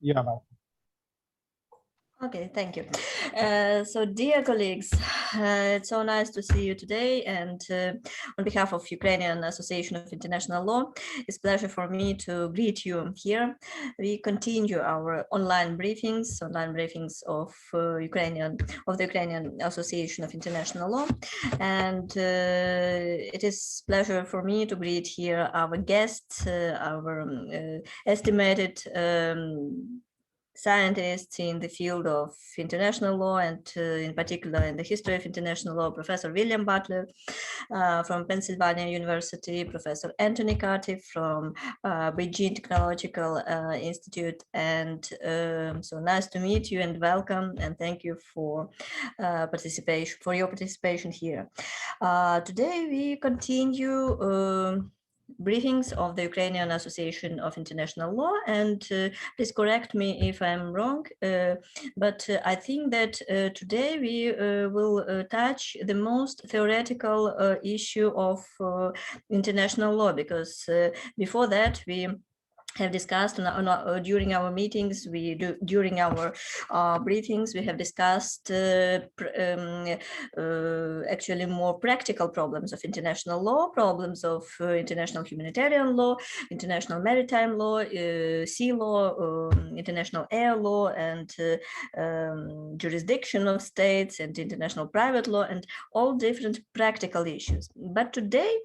You are welcome. Okay, thank you. So, dear colleagues, it's so nice to see you today. And on behalf of Ukrainian Association of International Law, it's a pleasure for me to greet you here. We continue our online briefings of the Ukrainian Association of International Law. And it is a pleasure for me to greet here our guests, our estimated scientists in the field of international law and in particular in the history of international law, Professor William Butler from Pennsylvania University, Professor Anthony Carty from Beijing Technological Institute. And so nice to meet you and welcome, and thank you for your participation here. Today we continue briefings of the Ukrainian Association of International Law, and please correct me if I'm wrong, but I think that today we will touch the most theoretical issue of international law, because before that we have discussed during our meetings, during our briefings, we have discussed actually more practical problems of international law, problems of international humanitarian law, international maritime law, sea law, international air law, and jurisdiction of states, and international private law, and all different practical issues. But today,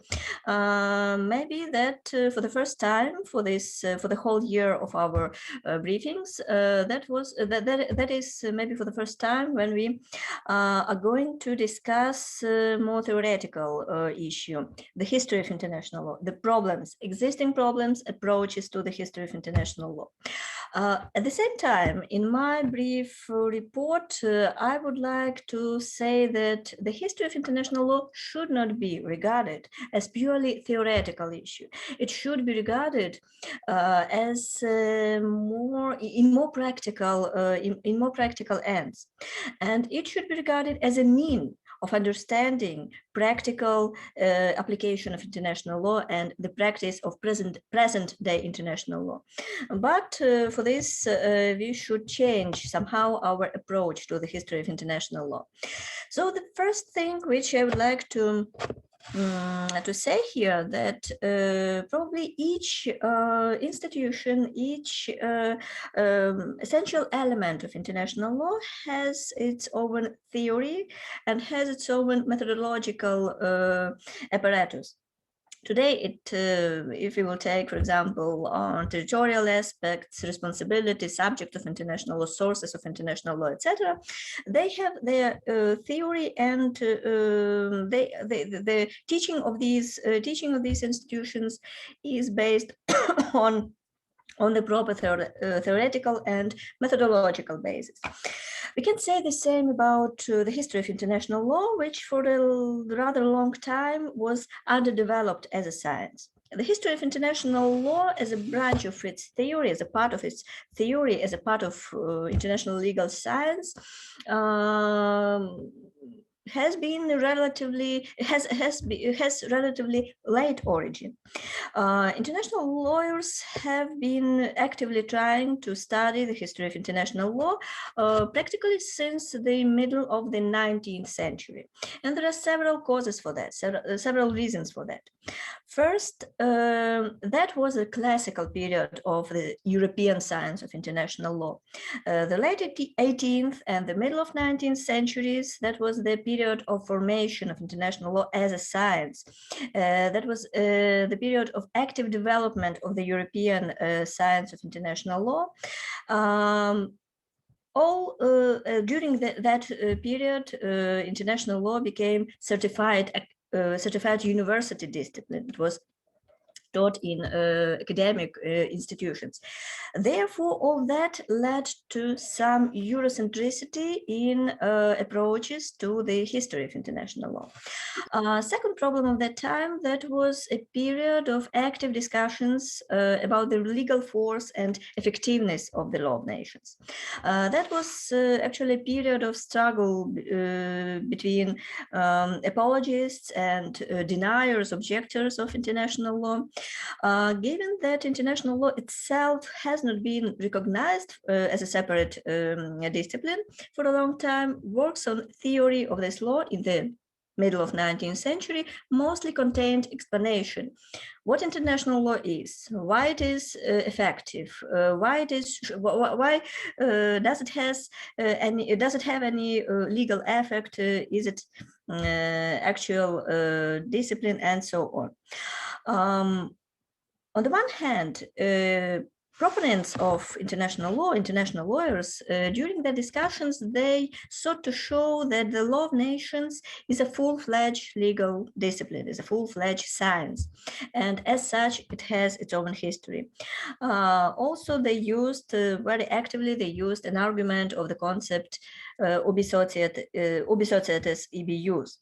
maybe that for the first time for the whole year of our briefings, that is maybe for the first time when we are going to discuss more theoretical issue, the history of international law, the problems, existing problems, approaches to the history of international law. At the same time, in my brief report, I would like to say that the history of international law should not be regarded as purely theoretical issue. It should be regarded as more practical ends, and it should be regarded as a mean of understanding practical application of international law and the practice of present day international law. But for this, we should change somehow our approach to the history of international law. So the first thing which I would like to say here, that probably each institution, each essential element of international law has its own theory and has its own methodological apparatus. Today, if we will take, for example, on territorial aspects, responsibility, subject of international law, sources of international law, etc., they have their theory, and the teaching of these institutions is based on the proper theoretical and methodological basis. We can say the same about the history of international law, which for a rather long time was underdeveloped as a science. The history of international law as a branch of its theory, as a part of its theory, as a part of international legal science, has relatively late origin. International lawyers have been actively trying to study the history of international law practically since the middle of the 19th century. And there are several causes for that, several reasons for that. First, that was a classical period of the European science of international law. The late 18th and the middle of 19th centuries, that was the period of formation of international law as a science. That was the period of active development of the European science of international law. During that period, international law became certified university discipline. It was taught in academic institutions. Therefore, all that led to some Eurocentricity in approaches to the history of international law. Second problem of that time, that was a period of active discussions about the legal force and effectiveness of the law of nations. That was actually a period of struggle between apologists and deniers, objectors of international law. Given that international law itself has not been recognized as a separate discipline for a long time, works on theory of this law in the middle of 19th century mostly contained explanation what international law is, why it is effective, why does it have any legal effect, is it actual discipline, and so on. On the one hand, proponents of international law, international lawyers, during their discussions, they sought to show that the law of nations is a full-fledged legal discipline, is a full-fledged science, and as such, it has its own history. Also, they used very actively, they used an argument of the concept ubi societas ibi jus.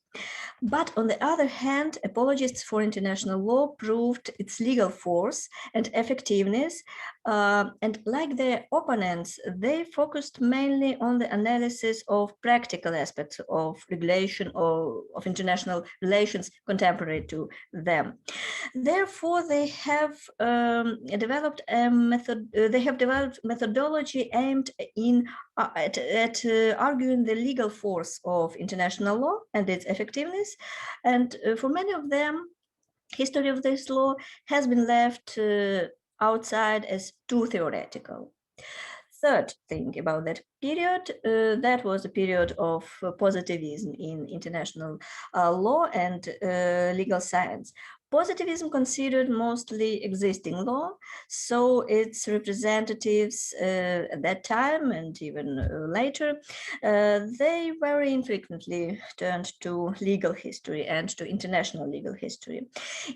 But on the other hand, apologists for international law proved its legal force and effectiveness, and like their opponents, they focused mainly on the analysis of practical aspects of regulation or of international relations contemporary to them. Therefore, they have developed methodology aimed at arguing the legal force of international law and its effectiveness. And for many of them, history of this law has been left outside as too theoretical. Third thing about that period, that was a period of positivism in international law and legal science. Positivism considered mostly existing law, so its representatives at that time and even later, they very infrequently turned to legal history and to international legal history.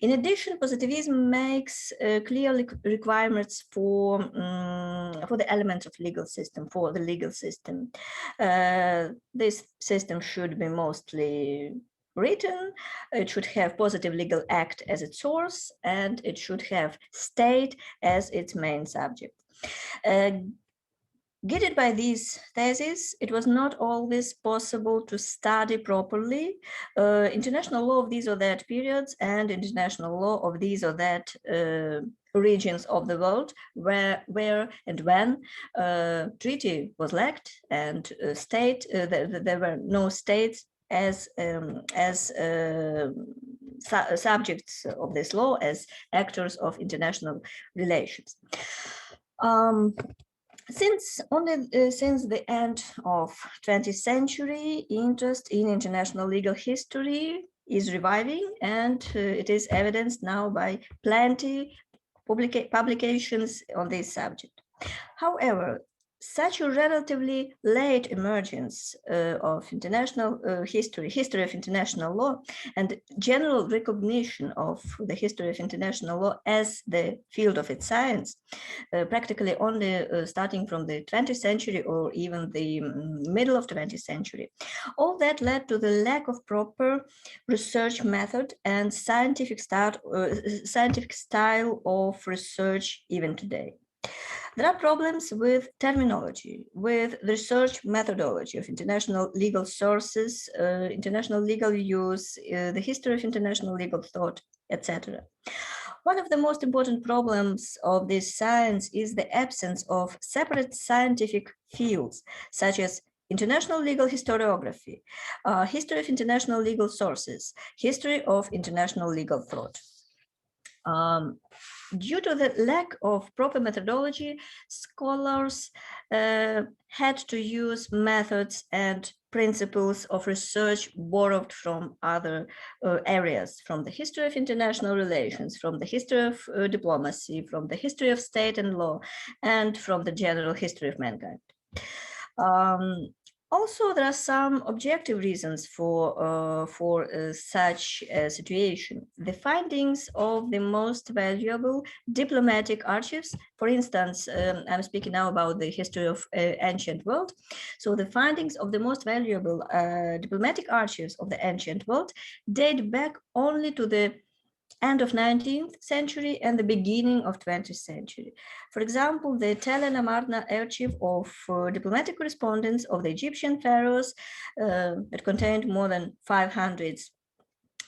In addition, positivism makes clear requirements for the elements of legal system, for the legal system. This system should be mostly written, it should have positive legal act as its source, and it should have state as its main subject. Guided by these theses, it was not always possible to study properly international law of these or that periods and international law of these or that regions of the world where and when treaty was lacked and there were no states as subjects of this law, as actors of international relations. Since the end of 20th century, interest in international legal history is reviving, and it is evidenced now by plenty publications on this subject. However, such a relatively late emergence of international history of international law, and general recognition of the history of international law as the field of its science, practically only starting from the 20th century or even the middle of 20th century. All that led to the lack of proper research method and scientific style of research even today. There are problems with terminology, with research methodology of international legal sources, international legal use, the history of international legal thought, etc. One of the most important problems of this science is the absence of separate scientific fields, such as international legal historiography, history of international legal sources, history of international legal thought. Due to the lack of proper methodology, scholars had to use methods and principles of research borrowed from other areas, from the history of international relations, from the history of diplomacy, from the history of state and law, and from the general history of mankind. Also, there are some objective reasons for such a situation. The findings of the most valuable diplomatic archives, for instance, I'm speaking now about the history of ancient world. So the findings of the most valuable diplomatic archives of the ancient world date back only to the end of 19th century and the beginning of 20th century. For example, the Telen Amarna archive of diplomatic correspondence of the Egyptian pharaohs that contained more than 500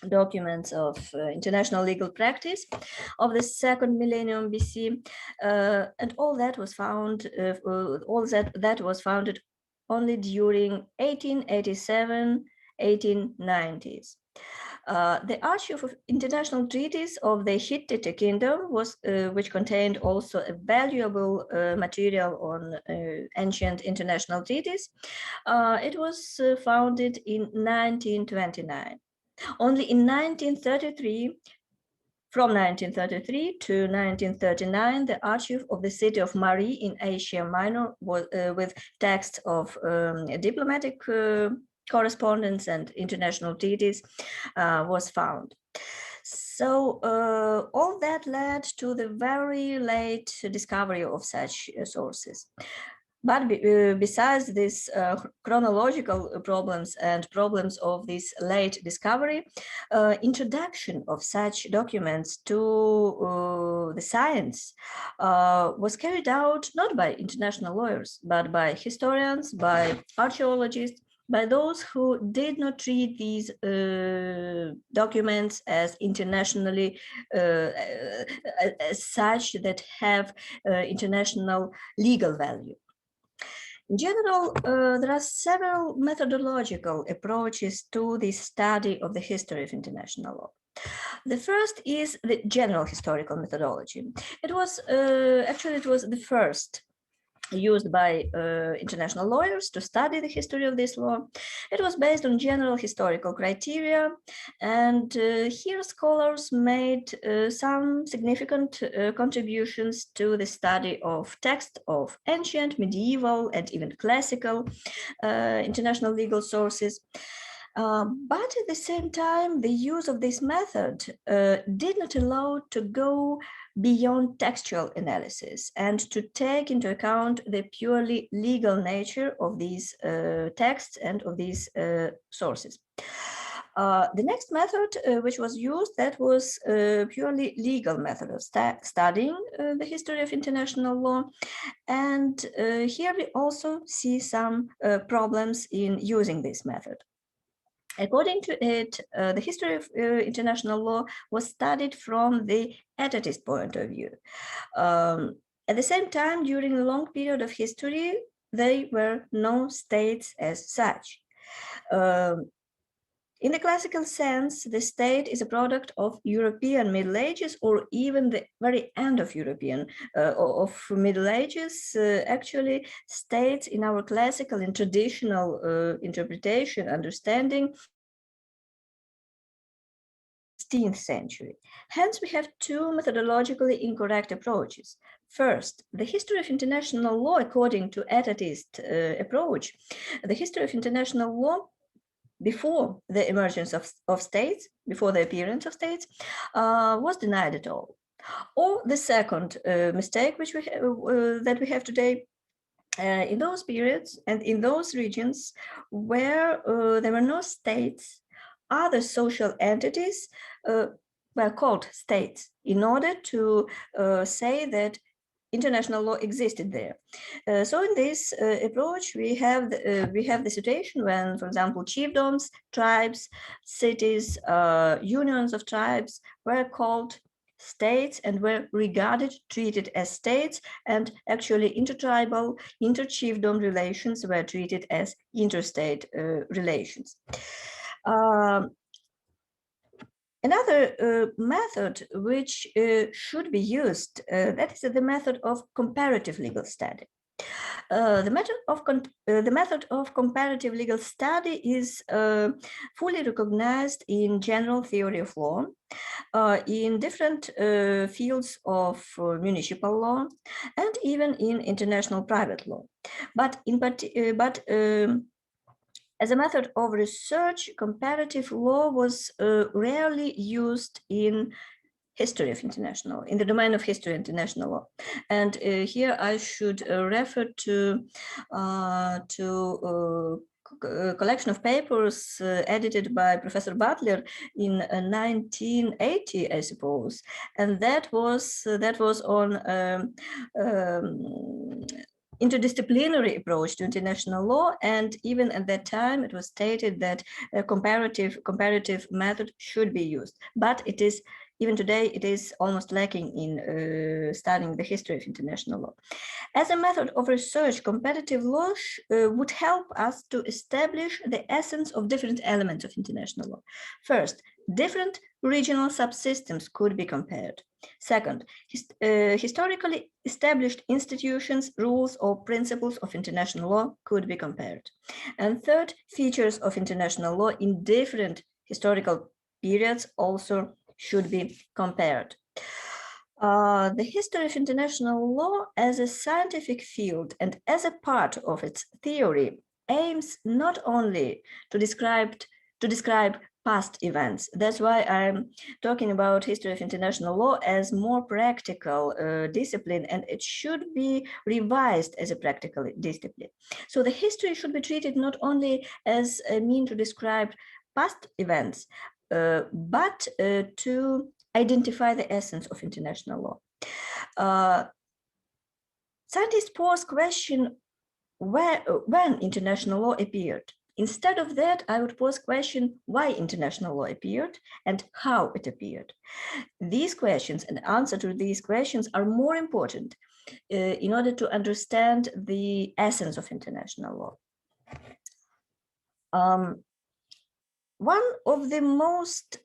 documents of international legal practice of the second millennium BC, and all that was found. That was founded only during 1887, 1890s. The Archive of International Treaties of the Hittite Kingdom was, which contained also a valuable material on ancient international treaties. It was founded in 1929. Only in 1933, from 1933 to 1939, the Archive of the City of Mari in Asia Minor was, with texts of diplomatic correspondence and international treaties was found. So all that led to the very late discovery of such sources. But besides these chronological problems and problems of this late discovery, introduction of such documents to the science was carried out not by international lawyers, but by historians, by archaeologists, by those who did not treat these documents as internationally as such that have international legal value. In general, there are several methodological approaches to the study of the history of international law. The first is the general historical methodology. It was the first used by international lawyers to study the history of this law. It was based on general historical criteria, and here scholars made some significant contributions to the study of text of ancient, medieval, and even classical international legal sources. But at the same time, the use of this method did not allow to go beyond textual analysis and to take into account the purely legal nature of these texts and of these sources. The next method which was used, that was purely legal method of studying the history of international law. And here we also see some problems in using this method. According to it, the history of international law was studied from the etatist point of view. At the same time, during a long period of history, there were no states as such. In the classical sense, the state is a product of European Middle Ages, or even the very end of European of Middle Ages. Actually, states in our classical and traditional interpretation, understanding, 16th century. Hence, we have two methodologically incorrect approaches. First, the history of international law, according to etatist approach, the history of international law before the emergence of states, before the appearance of states, was denied at all. Or the second mistake which that we have today, in those periods and in those regions where there were no states, other social entities were called states in order to say that international law existed there. So in this approach, we have the situation when, for example, chiefdoms, tribes, cities, unions of tribes were called states and were regarded, treated as states, and actually intertribal, interchiefdom relations were treated as interstate relations. Another method which should be used, that is the method of comparative legal study. The method of comparative legal study is fully recognized in general theory of law, in different fields of municipal law, and even in international private law. As a method of research, comparative law was rarely used in history of international, in the domain of history of international law. And here I should refer to collection of papers edited by Professor Butler in 1980, I suppose, and that was on interdisciplinary approach to international law, and even at that time it was stated that a comparative method should be used. But it is, even today, it is almost lacking in studying the history of international law. As a method of research, comparative law would help us to establish the essence of different elements of international law. First, different regional subsystems could be compared. Second, historically established institutions, rules, or principles of international law could be compared. And third, features of international law in different historical periods also should be compared. The history of international law as a scientific field and as a part of its theory aims not only to describe past events. That's why I'm talking about history of international law as more practical discipline, and it should be revised as a practical discipline. So the history should be treated not only as a mean to describe past events, but to identify the essence of international law. Scientists pose question when international law appeared. Instead of that, I would pose question why international law appeared and how it appeared. These questions and answer to these questions are more important in order to understand the essence of international law. One of the most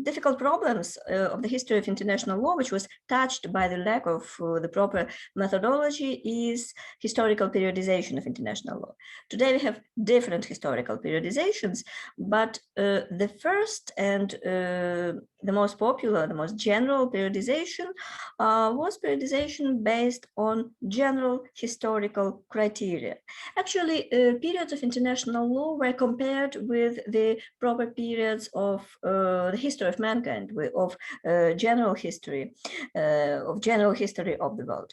difficult problems of the history of international law, which was touched by the lack of the proper methodology, is historical periodization of international law. Today we have different historical periodizations, but the first and the most popular, the most general periodization was periodization based on general historical criteria. Actually, periods of international law were compared with the proper periods of the history of mankind, of general history of the world.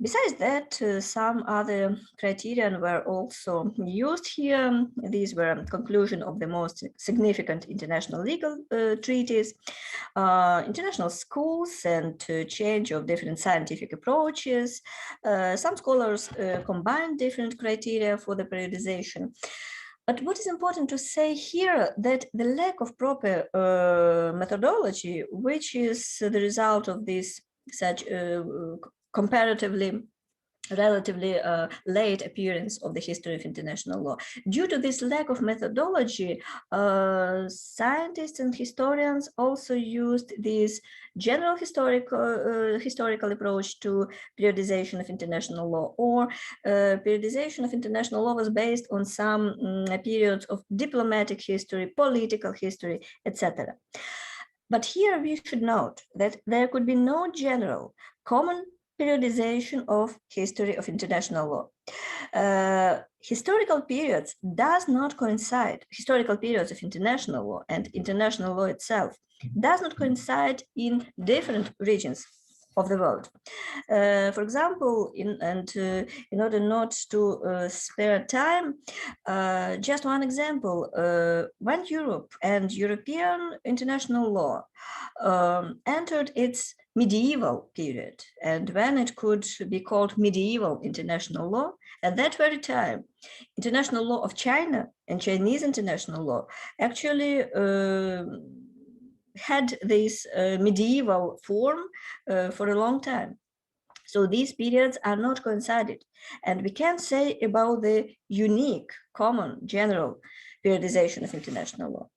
Besides that, some other criteria were also used here. These were conclusion of the most significant international legal treaties, international schools, and change of different scientific approaches. Some scholars combine different criteria for the periodization. But what is important to say here that the lack of proper methodology, which is the result of this such comparatively relatively late appearance of the history of international law. Due to this lack of methodology, scientists and historians also used this general historical approach to periodization of international law, or periodization of international law was based on some periods of diplomatic history, political history, etc. But here we should note that there could be no general common periodization of history of international law. Historical periods does not coincide, historical periods of international law and international law itself does not coincide in different regions of the world. For example, in order not to spare time, just one example, when Europe and European international law entered its medieval period, and when it could be called medieval international law, at that very time, international law of China and Chinese international law actually had this medieval form for a long time. So these periods are not coincided, and we can say about the unique, common, general periodization of international law.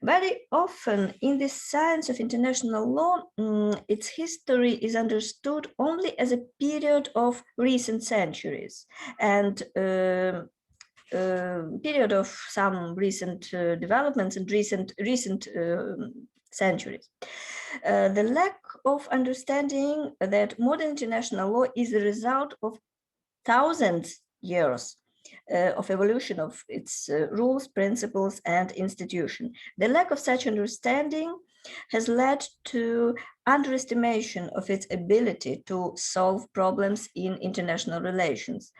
Very often in the science of international law, its history is understood only as a period of recent centuries and period of some recent developments and recent centuries. The lack of understanding that modern international law is the result of thousands years of evolution of its rules, principles, and institution. The lack of such understanding has led to underestimation of its ability to solve problems in international relations.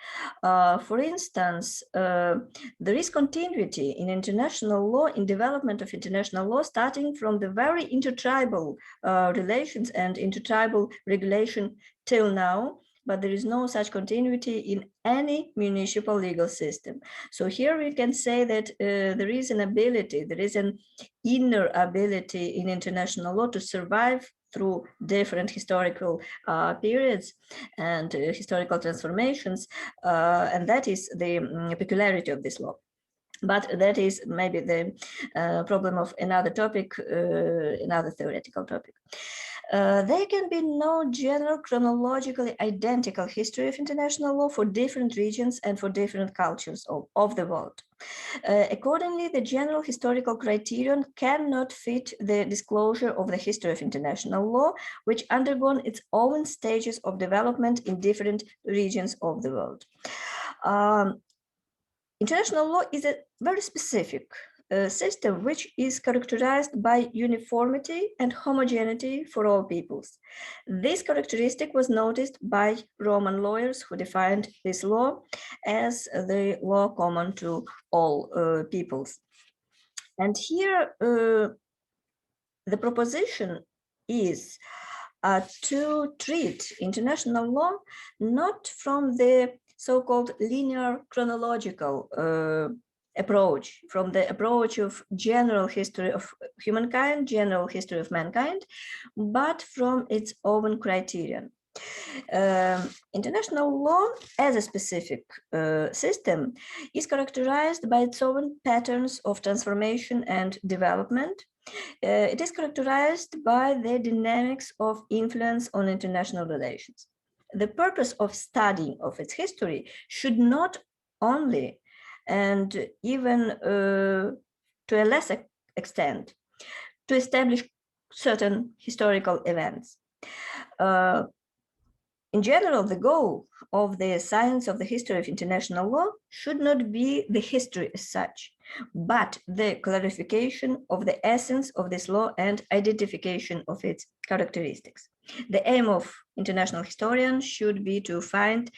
For instance, there is continuity in international law, in development of international law, starting from the very intertribal relations and intertribal regulation till now, but there is no such continuity in any municipal legal system. So here we can say that there is an ability, there is an inner ability in international law to survive through different historical periods and historical transformations, and that is the peculiarity of this law. But that is maybe the problem of another topic, another theoretical topic. There can be no general chronologically identical history of international law for different regions and for different cultures of the world. Accordingly, the general historical criterion cannot fit the disclosure of the history of international law, which undergone its own stages of development in different regions of the world. International law is a very specific system which is characterized by uniformity and homogeneity for all peoples. This characteristic was noticed by Roman lawyers who defined this law as the law common to all peoples. And here the proposition is to treat international law not from the so-called linear chronological approach, from the approach of general history of humankind, general history of mankind, but from its own criterion. International law as a specific system is characterized by its own patterns of transformation and development. It is characterized by the dynamics of influence on international relations. The purpose of studying of its history should not only, and even to a lesser extent, to establish certain historical events. In general, the goal of the science of the history of international law should not be the history as such, but the clarification of the essence of this law and identification of its characteristics. The aim of international historians should be to find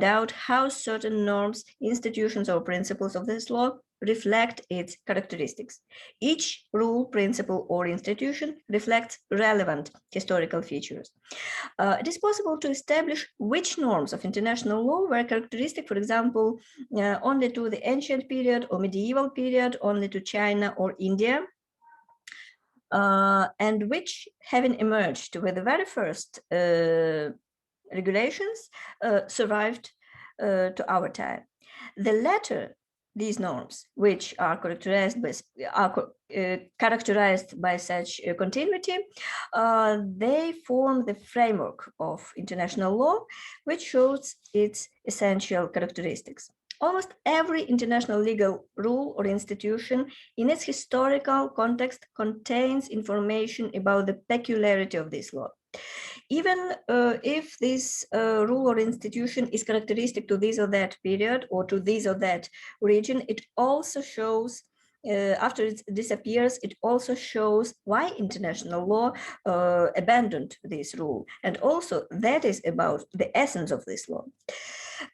out how certain norms, institutions, or principles of this law reflect its characteristics. Each rule, principle, or institution reflects relevant historical features. It is possible to establish which norms of international law were characteristic, for example, only to the ancient period or medieval period, only to China or India, and which, having emerged with the very first regulations, survived to our time. The latter, these norms, which are characterized by such continuity, they form the framework of international law, which shows its essential characteristics. Almost every international legal rule or institution in its historical context contains information about the peculiarity of this law. Even if this rule or institution is characteristic to this or that period or to this or that region, it also shows, after it disappears, it also shows why international law abandoned this rule. And also that is about the essence of this law.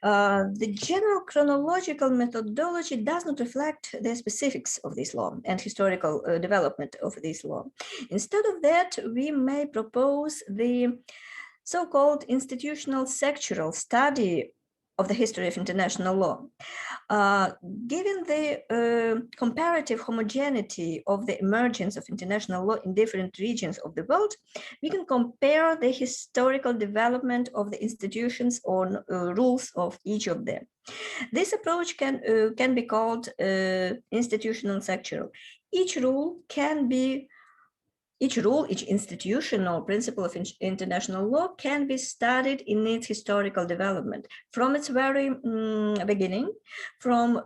The general chronological methodology does not reflect the specifics of this law and historical development of this law. Instead of that, we may propose the so-called institutional sectoral study of the history of international law. Given the comparative homogeneity of the emergence of international law in different regions of the world, we can compare the historical development of the institutions or rules of each of them. This approach can be called institutional sectoral. Each each institution or principle of international law can be studied in its historical development from its very beginning, from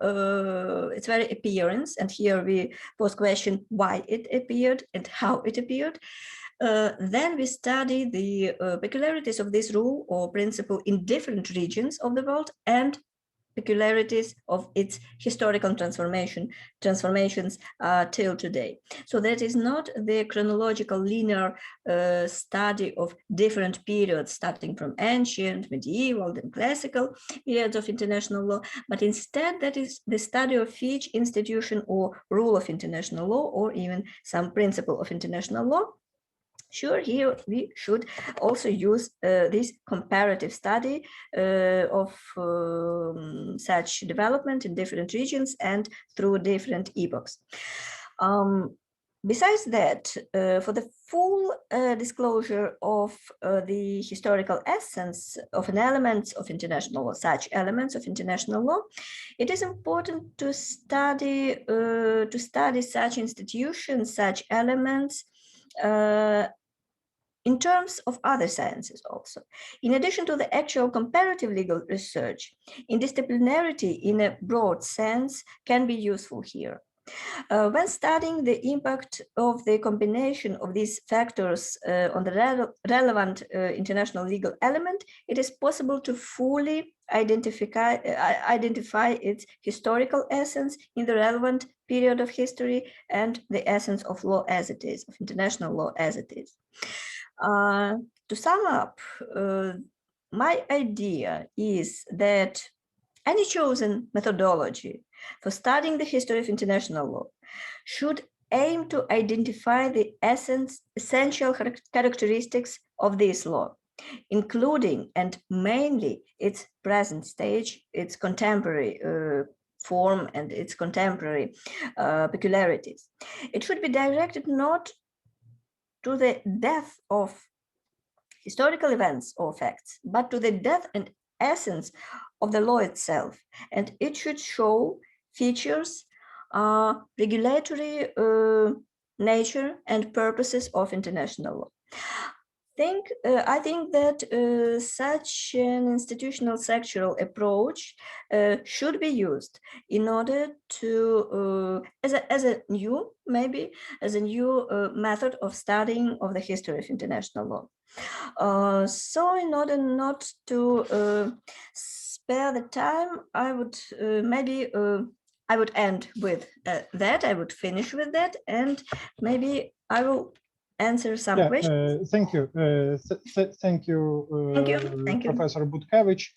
its very appearance. And here we pose question why it appeared and how it appeared. Then we study the peculiarities of this rule or principle in different regions of the world and peculiarities of its historical transformations till today. So that is not the chronological linear study of different periods starting from ancient, medieval, and classical periods of international law, but instead that is the study of each institution or rule of international law, or even some principle of international law. Sure, here we should also use this comparative study of such development in different regions and through different epochs. Besides that, for the full disclosure of the historical essence of an element of international law, such elements of international law, it is important to study such institutions, such elements in terms of other sciences also. In addition to the actual comparative legal research, interdisciplinarity in a broad sense can be useful here. When studying the impact of the combination of these factors on the relevant international legal element, it is possible to fully identify its historical essence in the relevant period of history and the essence of law as it is, of international law as it is. To sum up, my idea is that any chosen methodology for studying the history of international law should aim to identify the essential characteristics of this law, including and mainly its present stage, its contemporary form, and its contemporary peculiarities. It should be directed not to the depth of historical events or facts, but to the depth and essence of the law itself. And it should show features, regulatory nature and purposes of international law. I think that such an institutional sectoral approach should be used in order to, as a new method of studying of the history of international law. So in order not to spare the time, I would I would end with that. I would finish with that, and maybe I will answer some questions. Thank you. Thank you, Professor Butkevych.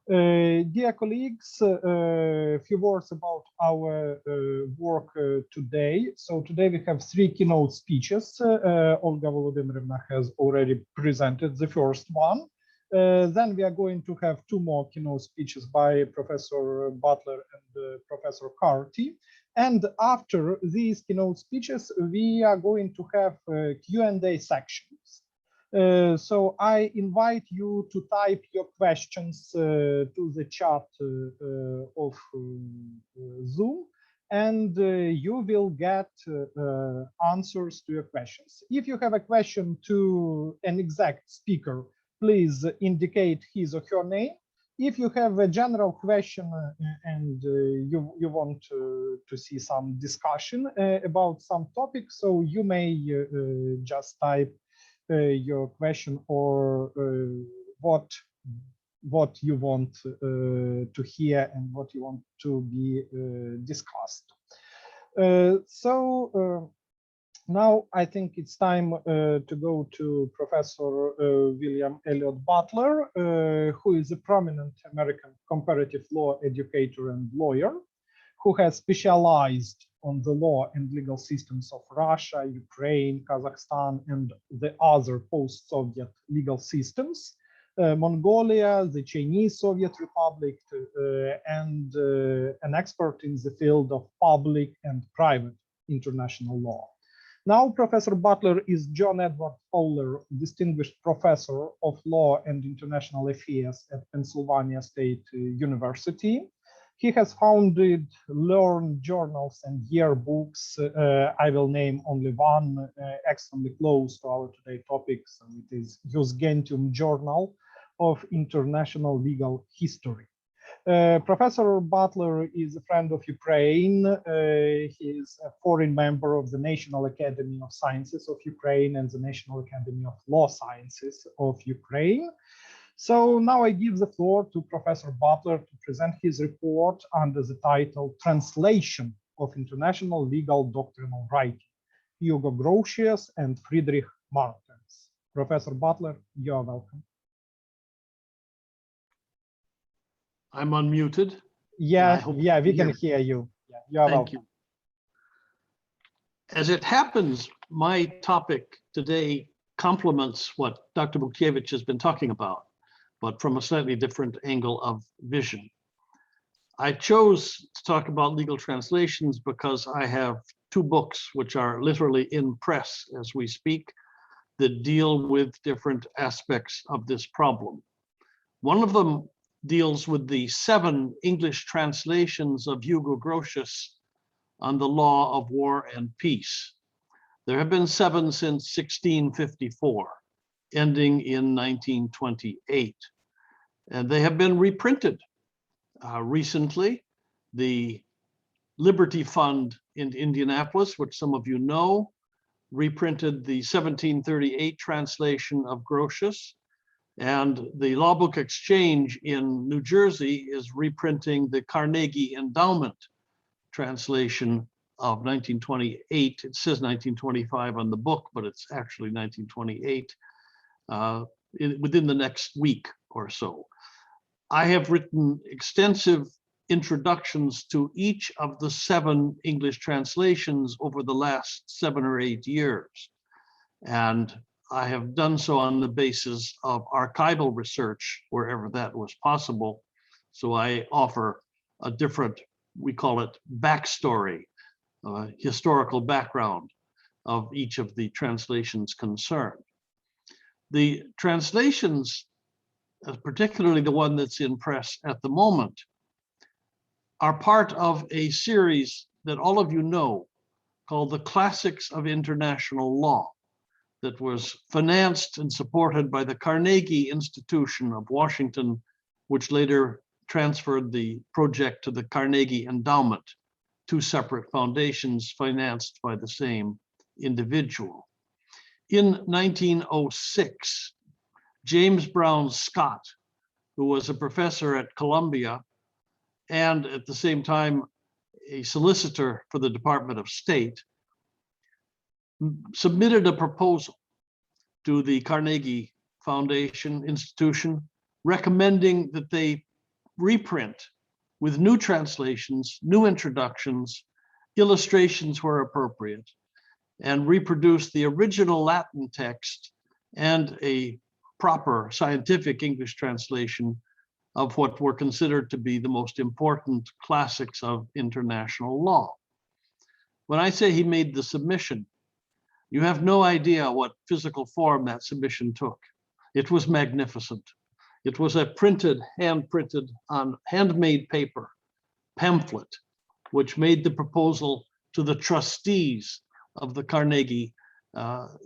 Dear colleagues, a few words about our work today. So today we have 3 keynote speeches. Olga Volodymyrovna has already presented the first one. Then we are going to have 2 more keynote speeches by Professor Butler and Professor Carty. And after these keynote speeches, we are going to have Q&A sections. So I invite you to type your questions to the chat of Zoom, and you will get answers to your questions. If you have a question to an exact speaker, please indicate his or her name. If you have a general question and you want to see some discussion about some topic, so you may just type your question or what you want to hear and what you want to be discussed. Now I think it's time to go to Professor William Elliott Butler, who is a prominent American comparative law educator and lawyer, who has specialized on the law and legal systems of Russia, Ukraine, Kazakhstan, and the other post-Soviet legal systems, Mongolia, the Chinese Soviet Republic, and an expert in the field of public and private international law. Now, Professor Butler is John Edward Fowler Distinguished Professor of Law and International Affairs at Pennsylvania State University. He has founded learned journals and yearbooks. I will name only one extremely close to our today topics, and it is Jus Gentium Journal of International Legal History. Professor Butler is a friend of Ukraine. He is a foreign member of the National Academy of Sciences of Ukraine and the National Academy of Law Sciences of Ukraine. So now I give the floor to Professor Butler to present his report under the title Translation of International Legal Doctrinal Writing, Hugo Grotius and Friedrich Martens. Professor Butler, you are welcome. I'm unmuted. Yeah, we can hear you. Yeah, you are welcome. Thank you. As it happens, my topic today complements what Dr. Butkevych has been talking about, but from a slightly different angle of vision. I chose to talk about legal translations because I have two books which are literally in press as we speak that deal with different aspects of this problem. One of them deals with the 7 English translations of Hugo Grotius on the law of war and peace. There have been 7 since 1654, ending in 1928. And they have been reprinted. Recently, the Liberty Fund in Indianapolis, which some of you know, reprinted the 1738 translation of Grotius. And the Law Book Exchange in New Jersey is reprinting the Carnegie Endowment translation of 1928. It says 1925 on the book, but it's actually 1928 within the next week or so. I have written extensive introductions to each of the 7 English translations over the last 7 or 8 years. And I have done so on the basis of archival research wherever that was possible. So I offer a different, we call it backstory, historical background of each of the translations concerned. The translations, particularly the one that's in press at the moment, are part of a series that all of you know called the Classics of International Law, that was financed and supported by the Carnegie Institution of Washington, which later transferred the project to the Carnegie Endowment, 2 separate foundations financed by the same individual. In 1906, James Brown Scott, who was a professor at Columbia and at the same time a solicitor for the Department of State, submitted a proposal to the Carnegie Foundation Institution recommending that they reprint with new translations, new introductions, illustrations where appropriate, and reproduce the original Latin text and a proper scientific English translation of what were considered to be the most important classics of international law. When I say he made the submission, you have no idea what physical form that submission took. It was magnificent. It was a printed, hand-printed on handmade paper pamphlet, which made the proposal to the trustees of the Carnegie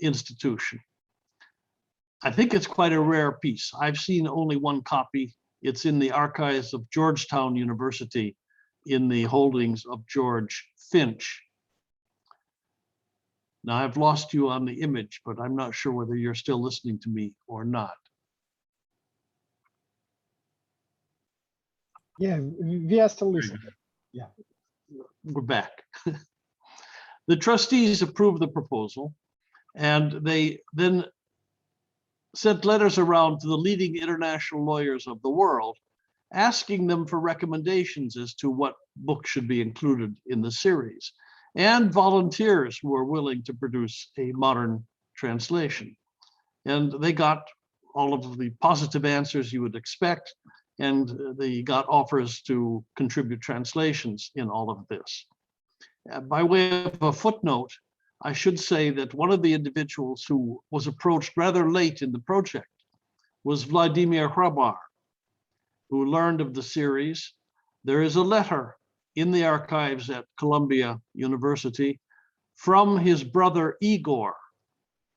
Institution. I think it's quite a rare piece. I've seen only one copy. It's in the archives of Georgetown University in the holdings of George Finch. Now I've lost you on the image, but I'm not sure whether you're still listening to me or not. Yeah, we are still listening. Yeah, we're back. The trustees approved the proposal, and they then sent letters around to the leading international lawyers of the world, asking them for recommendations as to what book should be included in the series, and volunteers who were willing to produce a modern translation. And they got all of the positive answers you would expect, and they got offers to contribute translations in all of this. By way of a footnote, I should say that one of the individuals who was approached rather late in the project was Vladimir Hrabar, who learned of the series. There is a letter in the archives at Columbia University from his brother Igor,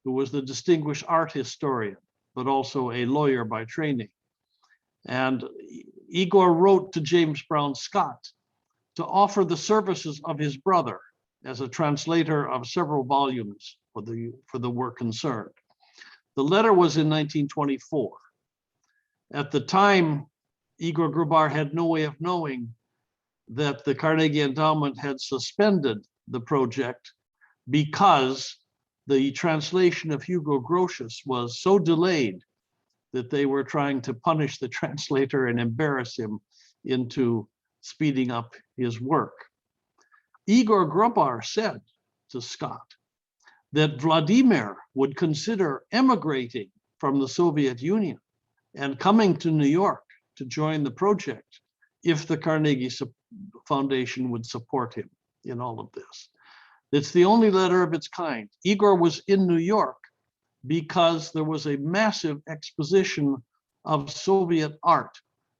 who was the distinguished art historian, but also a lawyer by training. And Igor wrote to James Brown Scott to offer the services of his brother as a translator of several volumes for the work concerned. The letter was in 1924. At the time, Igor Grubar had no way of knowing that the Carnegie Endowment had suspended the project because the translation of Hugo Grotius was so delayed that they were trying to punish the translator and embarrass him into speeding up his work. Igor Grubar said to Scott that Vladimir would consider emigrating from the Soviet Union and coming to New York to join the project if the Carnegie Foundation would support him in all of this. It's the only letter of its kind. Igor was in New York because there was a massive exposition of Soviet art,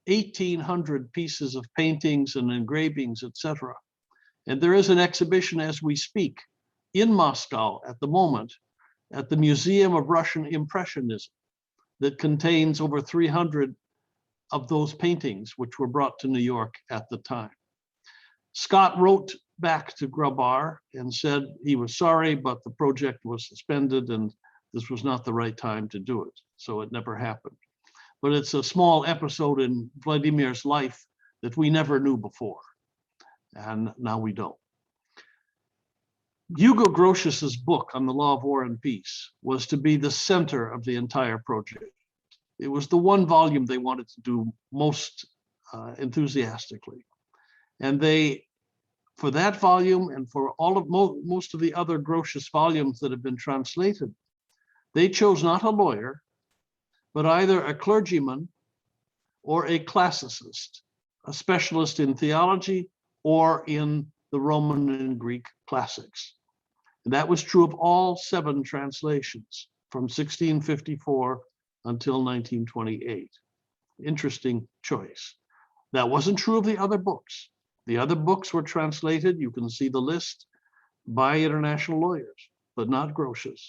1,800 pieces of paintings and engravings, etc. And there is an exhibition as we speak in Moscow at the moment at the Museum of Russian Impressionism that contains over 300 of those paintings, which were brought to New York at the time. Scott wrote back to Grubar and said he was sorry, but the project was suspended and this was not the right time to do it. So it never happened. But it's a small episode in Vladimir's life that we never knew before. And now we don't. Hugo Grotius's book on the law of war and peace was to be the center of the entire project. It was the one volume they wanted to do most enthusiastically. And they, for that volume and for all of most of the other Grotius volumes that have been translated, they chose not a lawyer, but either a clergyman or a classicist, a specialist in theology or in the Roman and Greek classics. And that was true of all 7 translations from 1654 until 1928. Interesting choice. That wasn't true of the other books. The other books were translated, you can see the list, by international lawyers, but not Grotius.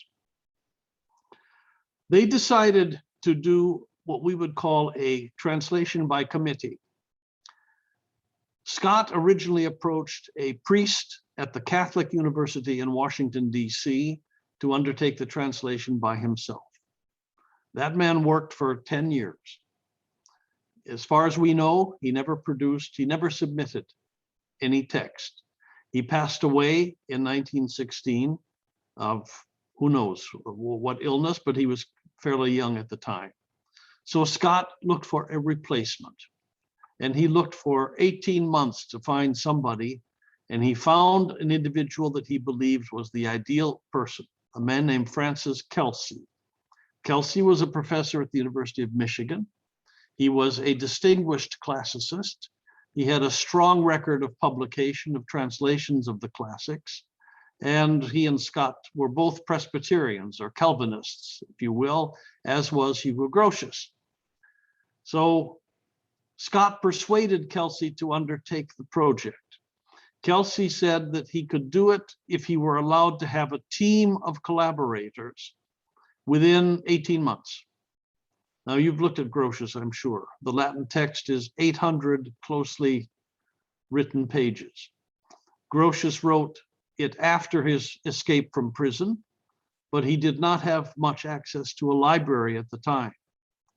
They decided to do what we would call a translation by committee. Scott originally approached a priest at the Catholic University in Washington, D.C. to undertake the translation by himself. That man worked for 10 years. As far as we know, he never submitted any text. He passed away in 1916 of who knows what illness, but he was fairly young at the time. So Scott looked for a replacement. And he looked for 18 months to find somebody, and he found an individual that he believed was the ideal person, a man named Francis Kelsey. Kelsey was a professor at the University of Michigan. He was a distinguished classicist. He had a strong record of publication of translations of the classics. And he and Scott were both Presbyterians or Calvinists, if you will, as was Hugo Grotius. So Scott persuaded Kelsey to undertake the project. Kelsey said that he could do it if he were allowed to have a team of collaborators within 18 months. Now, you've looked at Grotius, I'm sure. The Latin text is 800 closely written pages. Grotius wrote it after his escape from prison, but he did not have much access to a library at the time.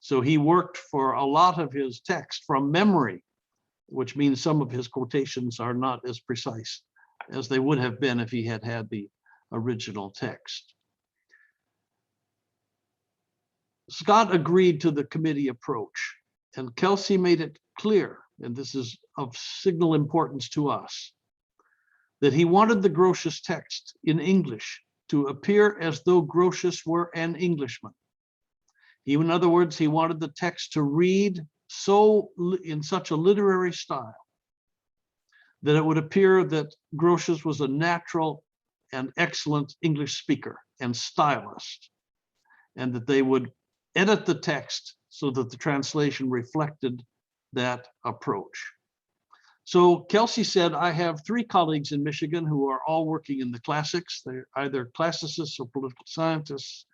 So he worked for a lot of his text from memory, which means some of his quotations are not as precise as they would have been if he had had the original text. Scott agreed to the committee approach, and Kelsey made it clear, and this is of signal importance to us, that he wanted the Grotius text in English to appear as though Grotius were an Englishman. In other words, he wanted the text to read in such a literary style that it would appear that Grotius was a natural and excellent English speaker and stylist, and that they would edit the text so that the translation reflected that approach. So Kelsey said, I have 3 colleagues in Michigan who are all working in the classics. They're either classicists or political scientists,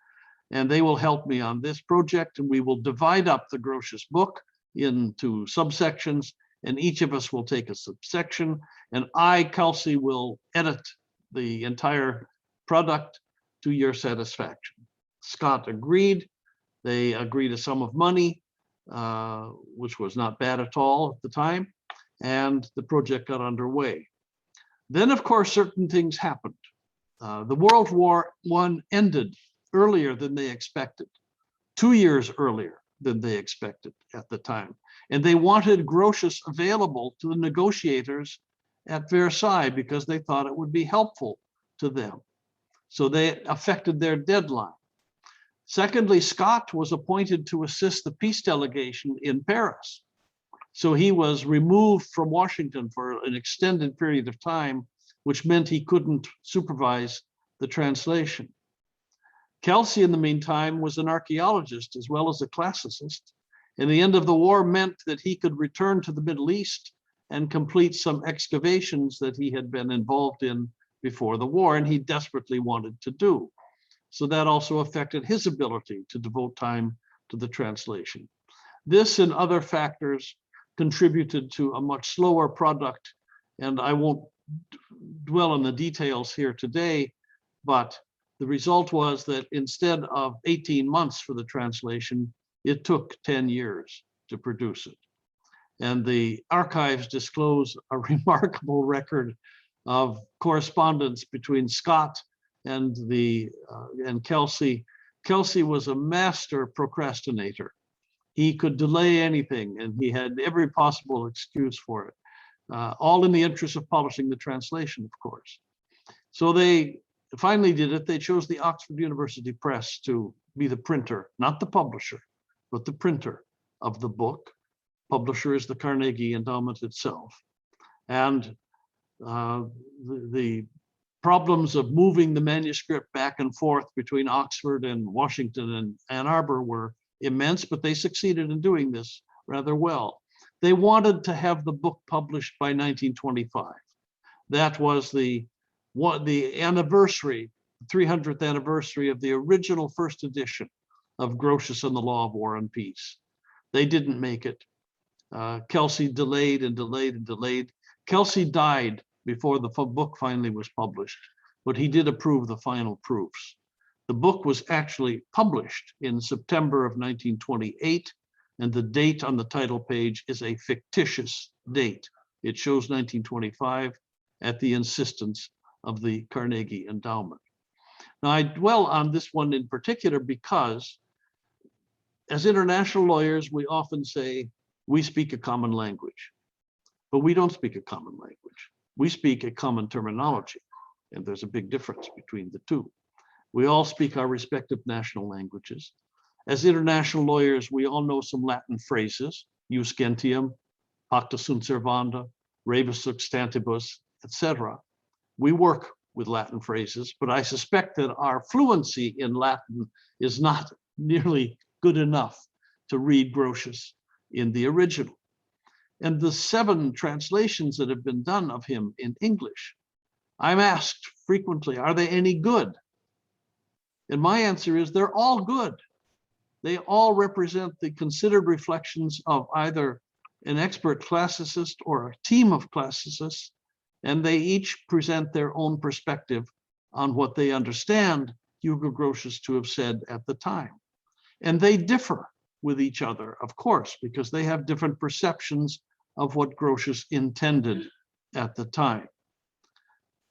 and they will help me on this project, and we will divide up the Grotius book into subsections, and each of us will take a subsection, and I, Kelsey, will edit the entire product to your satisfaction. Scott agreed. They agreed a sum of money, which was not bad at all at the time, and the project got underway. Then, of course, certain things happened. The World War I ended earlier than they expected, 2 years earlier than they expected at the time. And they wanted Grotius available to the negotiators at Versailles because they thought it would be helpful to them. So they affected their deadline. Secondly, Scott was appointed to assist the peace delegation in Paris. So he was removed from Washington for an extended period of time, which meant he couldn't supervise the translation. Kelsey, in the meantime, was an archaeologist as well as a classicist, and the end of the war meant that he could return to the Middle East and complete some excavations that he had been involved in before the war, and he desperately wanted to do. So that also affected his ability to devote time to the translation. This and other factors contributed to a much slower product, and I won't dwell on the details here today, but the result was that instead of 18 months for the translation, it took 10 years to produce it. And the archives disclose a remarkable record of correspondence between Scott and Kelsey. Kelsey was a master procrastinator. He could delay anything, and he had every possible excuse for it, all in the interest of publishing the translation, of course. So they finally did it. They chose the Oxford University Press to be the printer, not the publisher, but the printer of the book. Publisher is the Carnegie Endowment itself. And the problems of moving the manuscript back and forth between Oxford and Washington and Ann Arbor were immense, but they succeeded in doing this rather well. They wanted to have the book published by 1925. That was the anniversary, 300th anniversary of the original first edition of Grotius and the Law of War and Peace. They didn't make it. Kelsey delayed and delayed and delayed. Kelsey died before the book finally was published, but he did approve the final proofs. The book was actually published in September of 1928, and the date on the title page is a fictitious date. It shows 1925 at the insistence of the Carnegie Endowment. Now, I dwell on this one in particular because as international lawyers, we often say we speak a common language, but we don't speak a common language. We speak a common terminology, and there's a big difference between the two. We all speak our respective national languages. As international lawyers, we all know some Latin phrases, jus gentium, pacta sunt servanda, rebus substantibus, etc. We work with Latin phrases, but I suspect that our fluency in Latin is not nearly good enough to read Grotius in the original. And the 7 translations that have been done of him in English, I'm asked frequently, are they any good? And my answer is they're all good. They all represent the considered reflections of either an expert classicist or a team of classicists, and they each present their own perspective on what they understand Hugo Grotius to have said at the time. And they differ with each other, of course, because they have different perceptions of what Grotius intended at the time.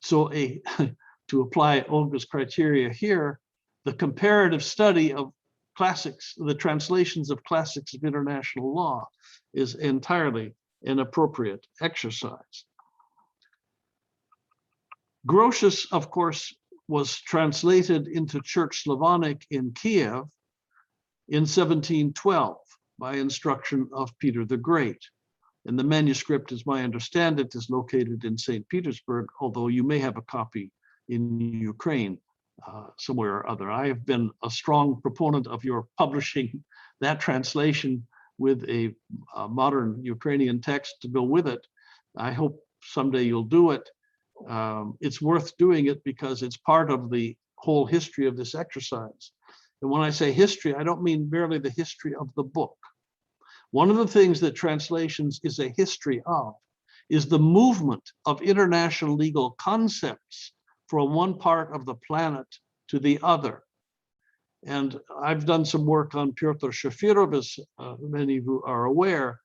So to apply Olga's criteria here, the comparative study of classics, the translations of classics of international law, is entirely an appropriate exercise. Grotius, of course, was translated into Church Slavonic in Kyiv in 1712 by instruction of Peter the Great. And the manuscript, as I understand it, is located in St. Petersburg, although you may have a copy in Ukraine somewhere or other. I have been a strong proponent of your publishing that translation with a modern Ukrainian text to go with it. I hope someday you'll do it. It's worth doing it because it's part of the whole history of this exercise. And when I say history, I don't mean merely the history of the book. One of the things that translations is a history of is the movement of international legal concepts from one part of the planet to the other. And I've done some work on Pyotr Shafirov, as many of you are aware.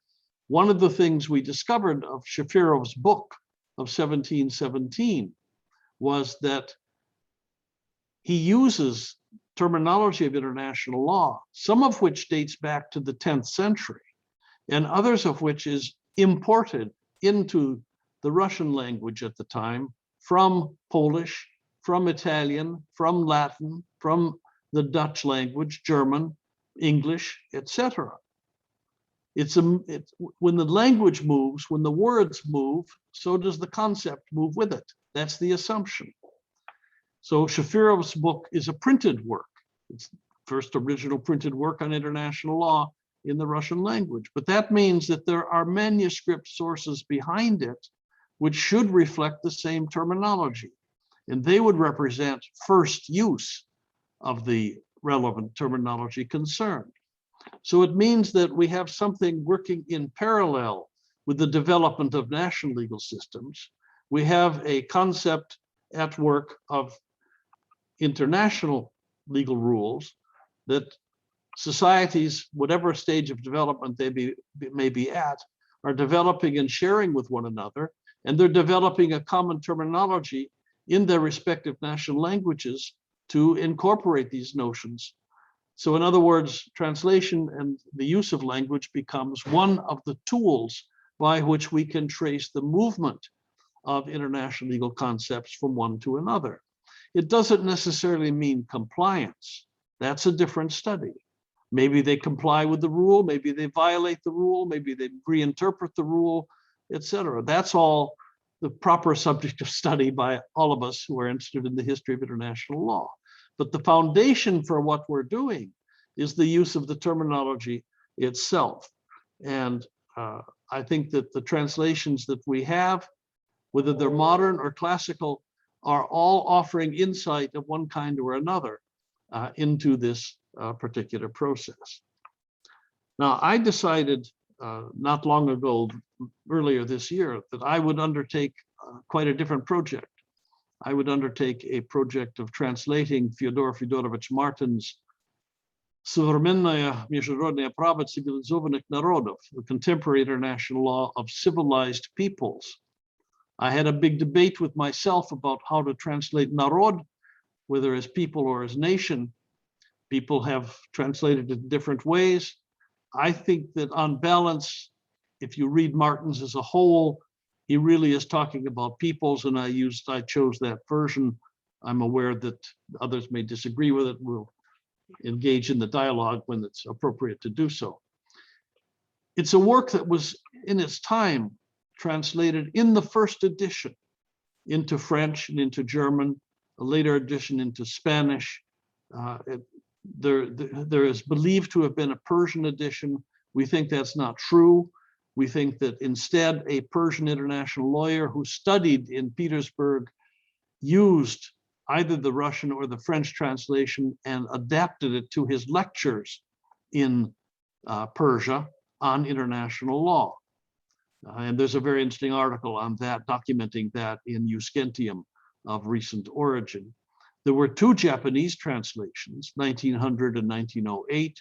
One of the things we discovered of Shafirov's book of 1717 was that he uses terminology of international law, some of which dates back to the 10th century, and others of which is imported into the Russian language at the time from Polish, from Italian, from Latin, from the Dutch language, German, English, etc. When the language moves, when the words move, so does the concept move with it. That's the assumption. So Shafirov's book is a printed work. It's the first original printed work on international law in the Russian language. But that means that there are manuscript sources behind it which should reflect the same terminology. And they would represent first use of the relevant terminology concerned. So it means that we have something working in parallel with the development of national legal systems. We have a concept at work of international legal rules that societies, whatever stage of development they may be at, are developing and sharing with one another, and they're developing a common terminology in their respective national languages to incorporate these notions. So in other words, translation and the use of language becomes one of the tools by which we can trace the movement of international legal concepts from one to another. It doesn't necessarily mean compliance. That's a different study. Maybe they comply with the rule, maybe they violate the rule, maybe they reinterpret the rule, etc. That's all the proper subject of study by all of us who are interested in the history of international law. But the foundation for what we're doing is the use of the terminology itself. And I think that the translations that we have, whether they're modern or classical, are all offering insight of one kind or another into this particular process. Now, I decided not long ago, earlier this year, that I would undertake quite a different project. I would undertake a project of translating Fyodor Fyodorovich Martin's Современное международное право цивилизованных народов, the contemporary international law of civilized peoples. I had a big debate with myself about how to translate narod, whether as people or as nation. People have translated it in different ways. I think that on balance, if you read Martin's as a whole, he really is talking about peoples, and I chose that version. I'm aware that others may disagree with it. We'll engage in the dialogue when it's appropriate to do so. It's a work that was in its time translated in the first edition into French and into German, a later edition into Spanish. There is believed to have been a Persian edition. We think that's not true. We think that instead a Persian international lawyer who studied in Petersburg used either the Russian or the French translation and adapted it to his lectures in Persia on international law. And there's a very interesting article on that, documenting that in Eusgentium of recent origin. There were two Japanese translations, 1900 and 1908,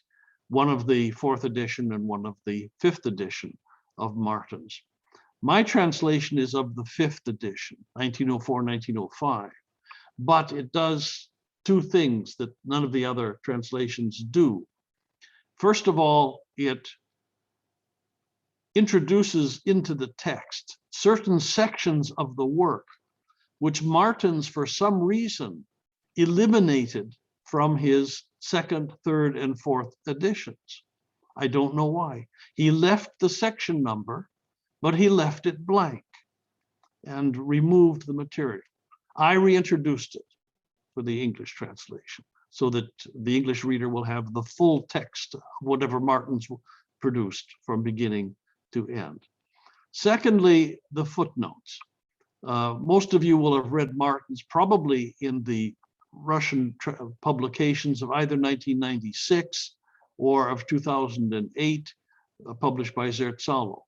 one of the 4th edition and one of the 5th edition of Martin's. My translation is of the 5th edition, 1904, 1905, but it does two things that none of the other translations do. First of all, it introduces into the text certain sections of the work which Martin's, for some reason, eliminated from his 2nd, 3rd, and 4th editions. I don't know why. He left the section number, but he left it blank and removed the material. I reintroduced it for the English translation so that the English reader will have the full text of whatever Martin's produced from beginning to end. Secondly, the footnotes. Most of you will have read Martin's probably in the Russian publications of either 1996 or of 2008, published by Zertzalo.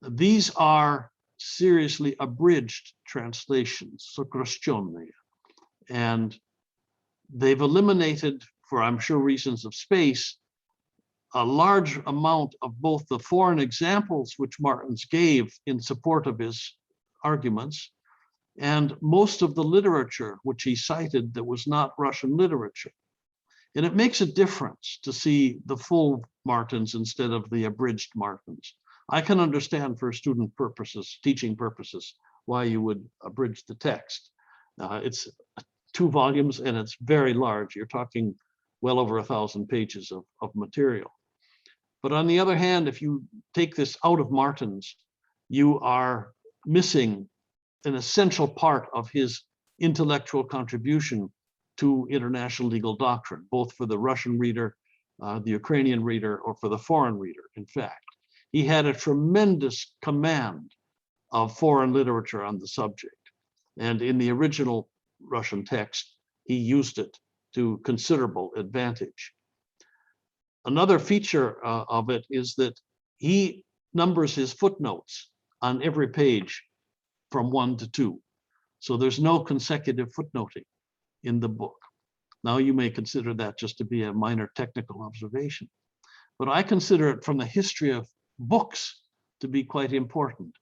These are seriously abridged translations, сокращенные, and they've eliminated, for I'm sure reasons of space, a large amount of both the foreign examples which Martens gave in support of his arguments, and most of the literature which he cited that was not Russian literature. And it makes a difference to see the full Martens instead of the abridged Martens. I can understand for student purposes, teaching purposes, why you would abridge the text. It's 2 volumes and it's very large. You're talking well over 1,000 pages of material. But on the other hand, if you take this out of Martens, you are missing an essential part of his intellectual contribution to international legal doctrine, both for the Russian reader, the Ukrainian reader, or for the foreign reader. In fact, he had a tremendous command of foreign literature on the subject. And in the original Russian text, he used it to considerable advantage. Another feature of it is that he numbers his footnotes on every page from 1 to 2. So there's no consecutive footnoting in the book. Now you may consider that just to be a minor technical observation, but I consider it from the history of books to be quite important.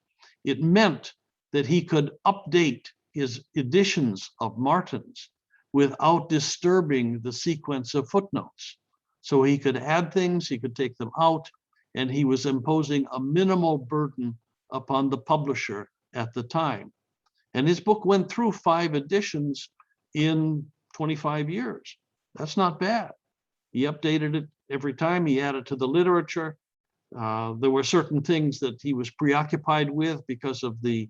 It meant that he could update his editions of Martens without disturbing the sequence of footnotes. So he could add things, he could take them out, and he was imposing a minimal burden upon the publisher at the time. And his book went through 5 editions in 25 years. That's not bad. He updated it every time, he added to the literature. There were certain things that he was preoccupied with because of the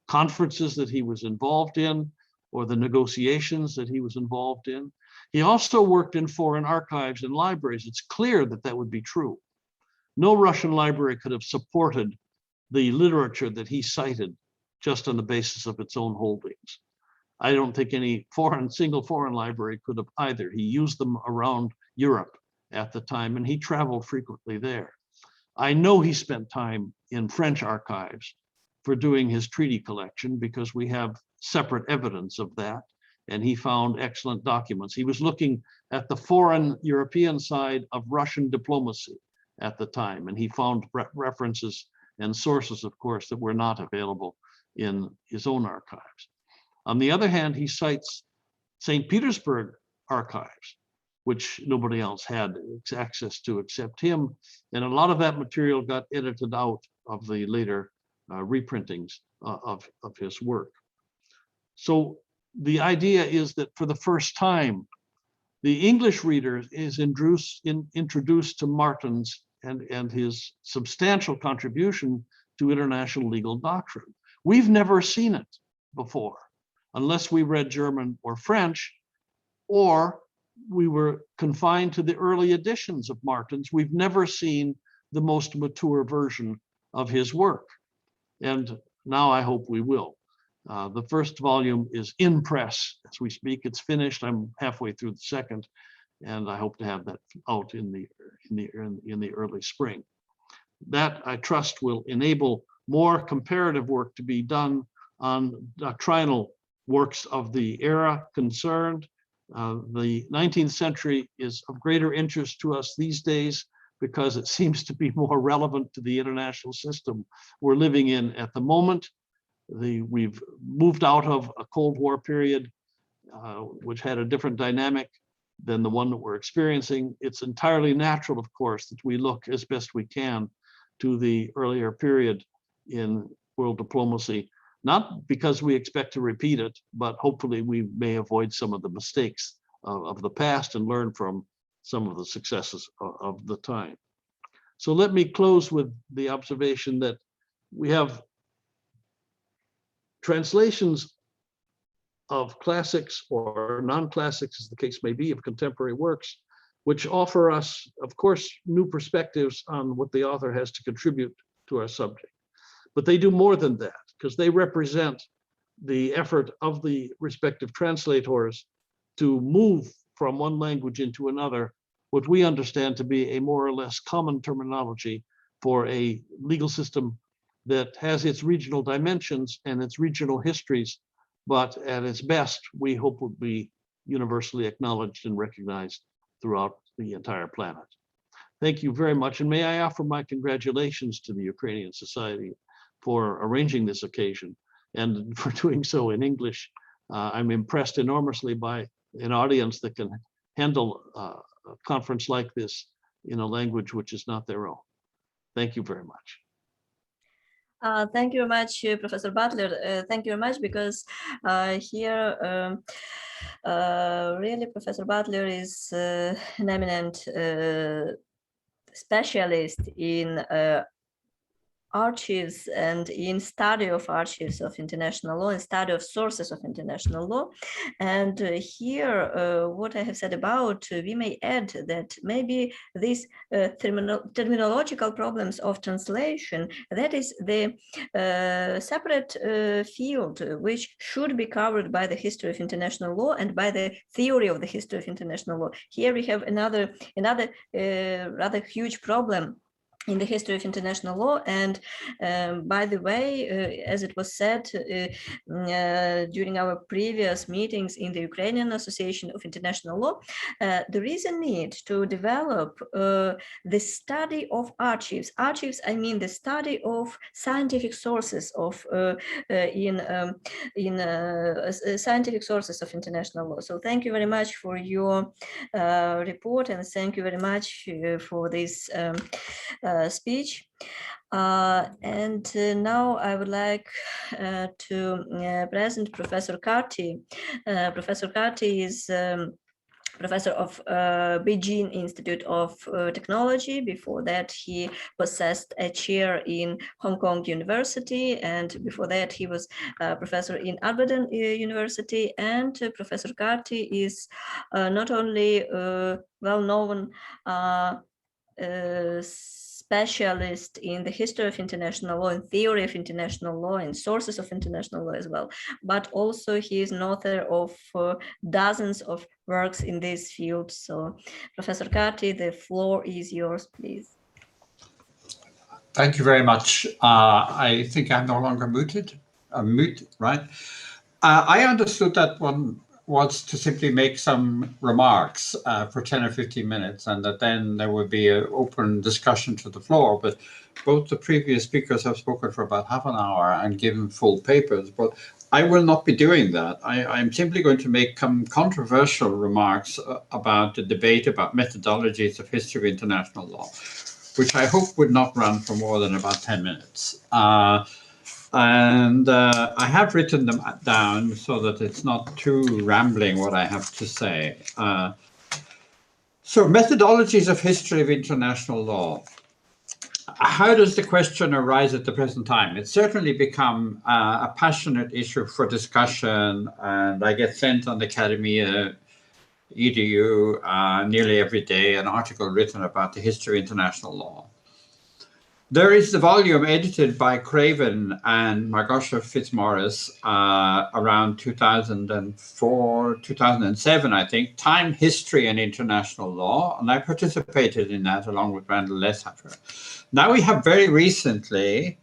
conferences that he was involved in or the negotiations that he was involved in. He also worked in foreign archives and libraries. It's clear that that would be true. No Russian library could have supported the literature that he cited just on the basis of its own holdings. I don't think any single foreign library could have either. He used them around Europe at the time, and he traveled frequently there. I know he spent time in French archives for doing his treaty collection because we have separate evidence of that, and he found excellent documents. He was looking at the foreign European side of Russian diplomacy at the time, and he found references and sources, of course, that were not available in his own archives. On the other hand, he cites St. Petersburg archives, which nobody else had access to except him. And a lot of that material got edited out of the later reprintings of his work. So the idea is that for the first time, the English reader is introduced to Martens and his substantial contribution to international legal doctrine. We've never seen it before, unless we read German or French, or we were confined to the early editions of Martens. We've never seen the most mature version of his work. And now I hope we will. The first volume is in press as we speak. It's finished. I'm halfway through the second, and I hope to have that out in the early spring. That, I trust, will enable more comparative work to be done on doctrinal works of the era concerned. The 19th century is of greater interest to us these days because it seems to be more relevant to the international system we're living in at the moment. We've moved out of a Cold War period, which had a different dynamic than the one that we're experiencing. It's entirely natural, of course, that we look as best we can to the earlier period in world diplomacy, not because we expect to repeat it, but hopefully we may avoid some of the mistakes of the past and learn from some of the successes of the time. So let me close with the observation that we have translations of classics or non-classics, as the case may be, of contemporary works, which offer us, of course, new perspectives on what the author has to contribute to our subject. But they do more than that, because they represent the effort of the respective translators to move from one language into another, what we understand to be a more or less common terminology for a legal system that has its regional dimensions and its regional histories, but at its best, we hope will be universally acknowledged and recognized throughout the entire planet. Thank you very much. And may I offer my congratulations to the Ukrainian Society for arranging this occasion and for doing so in English. I'm impressed enormously by an audience that can handle a conference like this in a language which is not their own. Thank you very much. Thank you very much, Professor Butler. Thank you very much, because here really Professor Butler is an eminent specialist in archives and in study of archives of international law and study of sources of international law. And here, what I have said about, we may add that maybe these terminological problems of translation, that is the separate field which should be covered by the history of international law and by the theory of the history of international law. Here we have another rather huge problem in the history of international law. And by the way, as it was said during our previous meetings in the Ukrainian Association of International Law, there is a need to develop the study of archives. Archives, I mean the study of scientific sources of scientific sources of international law. So thank you very much for your report, and thank you very much for this speech. And now I would like to present Professor Carty. Professor Carty is professor of Beijing Institute of Technology. Before that, he possessed a chair in Hong Kong University, and before that, he was a professor in Aberdeen University. And Professor Carty is not only well-known specialist in the history of international law and theory of international law and sources of international law as well, but also he is an author of dozens of works in this field. So Professor Carty, the floor is yours, please. Thank you very much. I think I'm no longer muted, right? I understood that one was to simply make some remarks for 10 or 15 minutes, and that then there would be an open discussion to the floor. But both the previous speakers have spoken for about half an hour and given full papers, but I will not be doing that. I'm simply going to make some controversial remarks about the debate about methodologies of history of international law, which I hope would not run for more than about 10 minutes. And I have written them down so that it's not too rambling what I have to say. So methodologies of history of international law. How does the question arise at the present time? It's certainly become a passionate issue for discussion, and I get sent on the Academia EDU nearly every day an article written about the history of international law. There is the volume edited by Craven and Margosha Fitzmaurice around 2004, 2007, I think, Time, History and International Law, and I participated in that along with Randall Leshafer. Now we have very recently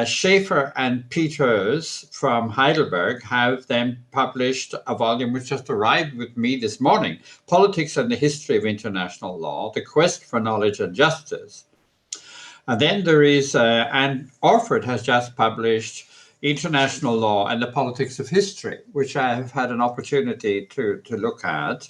Schaefer and Peters from Heidelberg have then published a volume which just arrived with me this morning, Politics and the History of International Law, The Quest for Knowledge and Justice. And then there is, Anne Orford has just published International Law and the Politics of History, which I have had an opportunity to look at,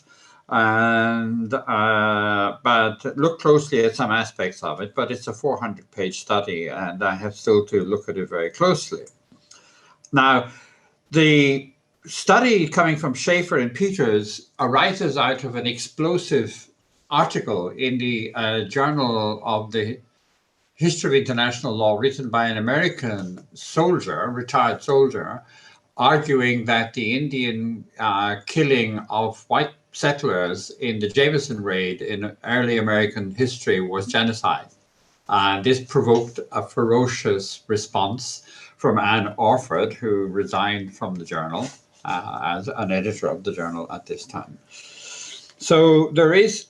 and but look closely at some aspects of it. But it's a 400-page study, and I have still to look at it very closely. Now, the study coming from Schaefer and Peters arises out of an explosive article in the Journal of the History of International Law, written by an American soldier, retired soldier, arguing that the Indian killing of white settlers in the Jameson raid in early American history was genocide. This provoked a ferocious response from Anne Orford, who resigned from the journal as an editor of the journal at this time. So there is,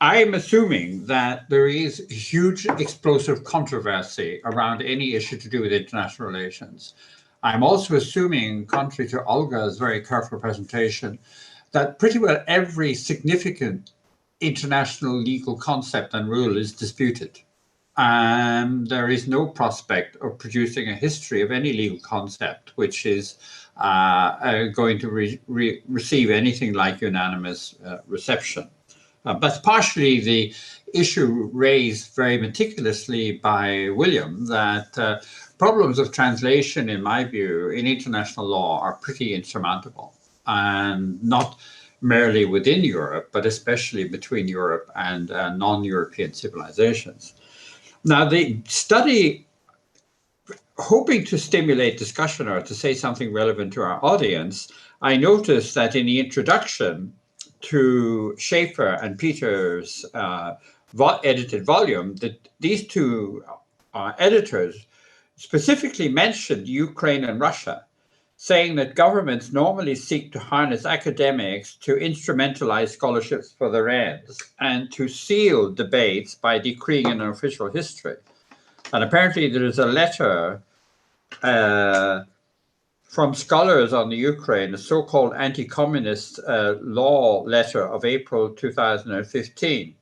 I'm assuming that there is huge explosive controversy around any issue to do with international relations. I'm also assuming, contrary to Olga's very careful presentation, that pretty well every significant international legal concept and rule is disputed. There is no prospect of producing a history of any legal concept which is going to receive anything like unanimous reception. But partially the issue raised very meticulously by William that problems of translation, in my view, in international law are pretty insurmountable, and not merely within Europe, but especially between Europe and non-European civilizations. Now, the study, hoping to stimulate discussion or to say something relevant to our audience, I noticed that in the introduction to Schaefer and Peter's edited volume, that these two editors specifically mentioned Ukraine and Russia, saying that governments normally seek to harness academics to instrumentalize scholarships for their ends and to seal debates by decreeing an official history. And apparently there is a letter from scholars on the Ukraine, a so-called anti-communist law letter of April 2015,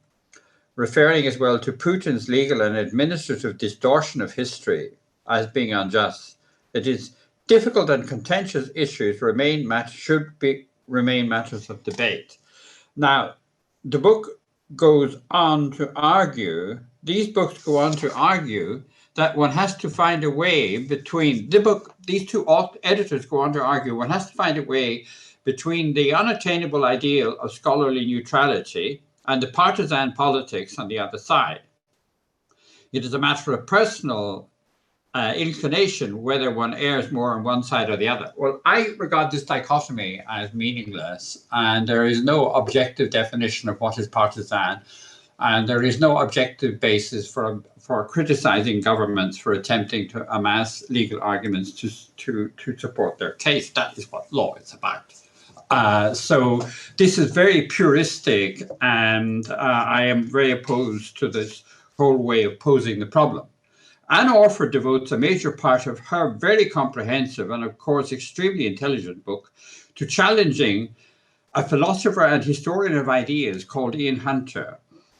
referring as well to Putin's legal and administrative distortion of history as being unjust. It is difficult and contentious issues should remain matters of debate. Now, the book goes on to argue, these books go on to argue that one has to find a way between these two editors go on to argue one has to find a way between the unattainable ideal of scholarly neutrality and the partisan politics on the other side. It is a matter of personal inclination whether one errs more on one side or the other. Well, I regard this dichotomy as meaningless, and there is no objective definition of what is partisan, and there is no objective basis for criticizing governments for attempting to amass legal arguments to support their case. That is what law is about. So this is very puristic, and I am very opposed to this whole way of posing the problem. Anne Orford devotes a major part of her very comprehensive and, of course, extremely intelligent book to challenging a philosopher and historian of ideas called Ian Hunter,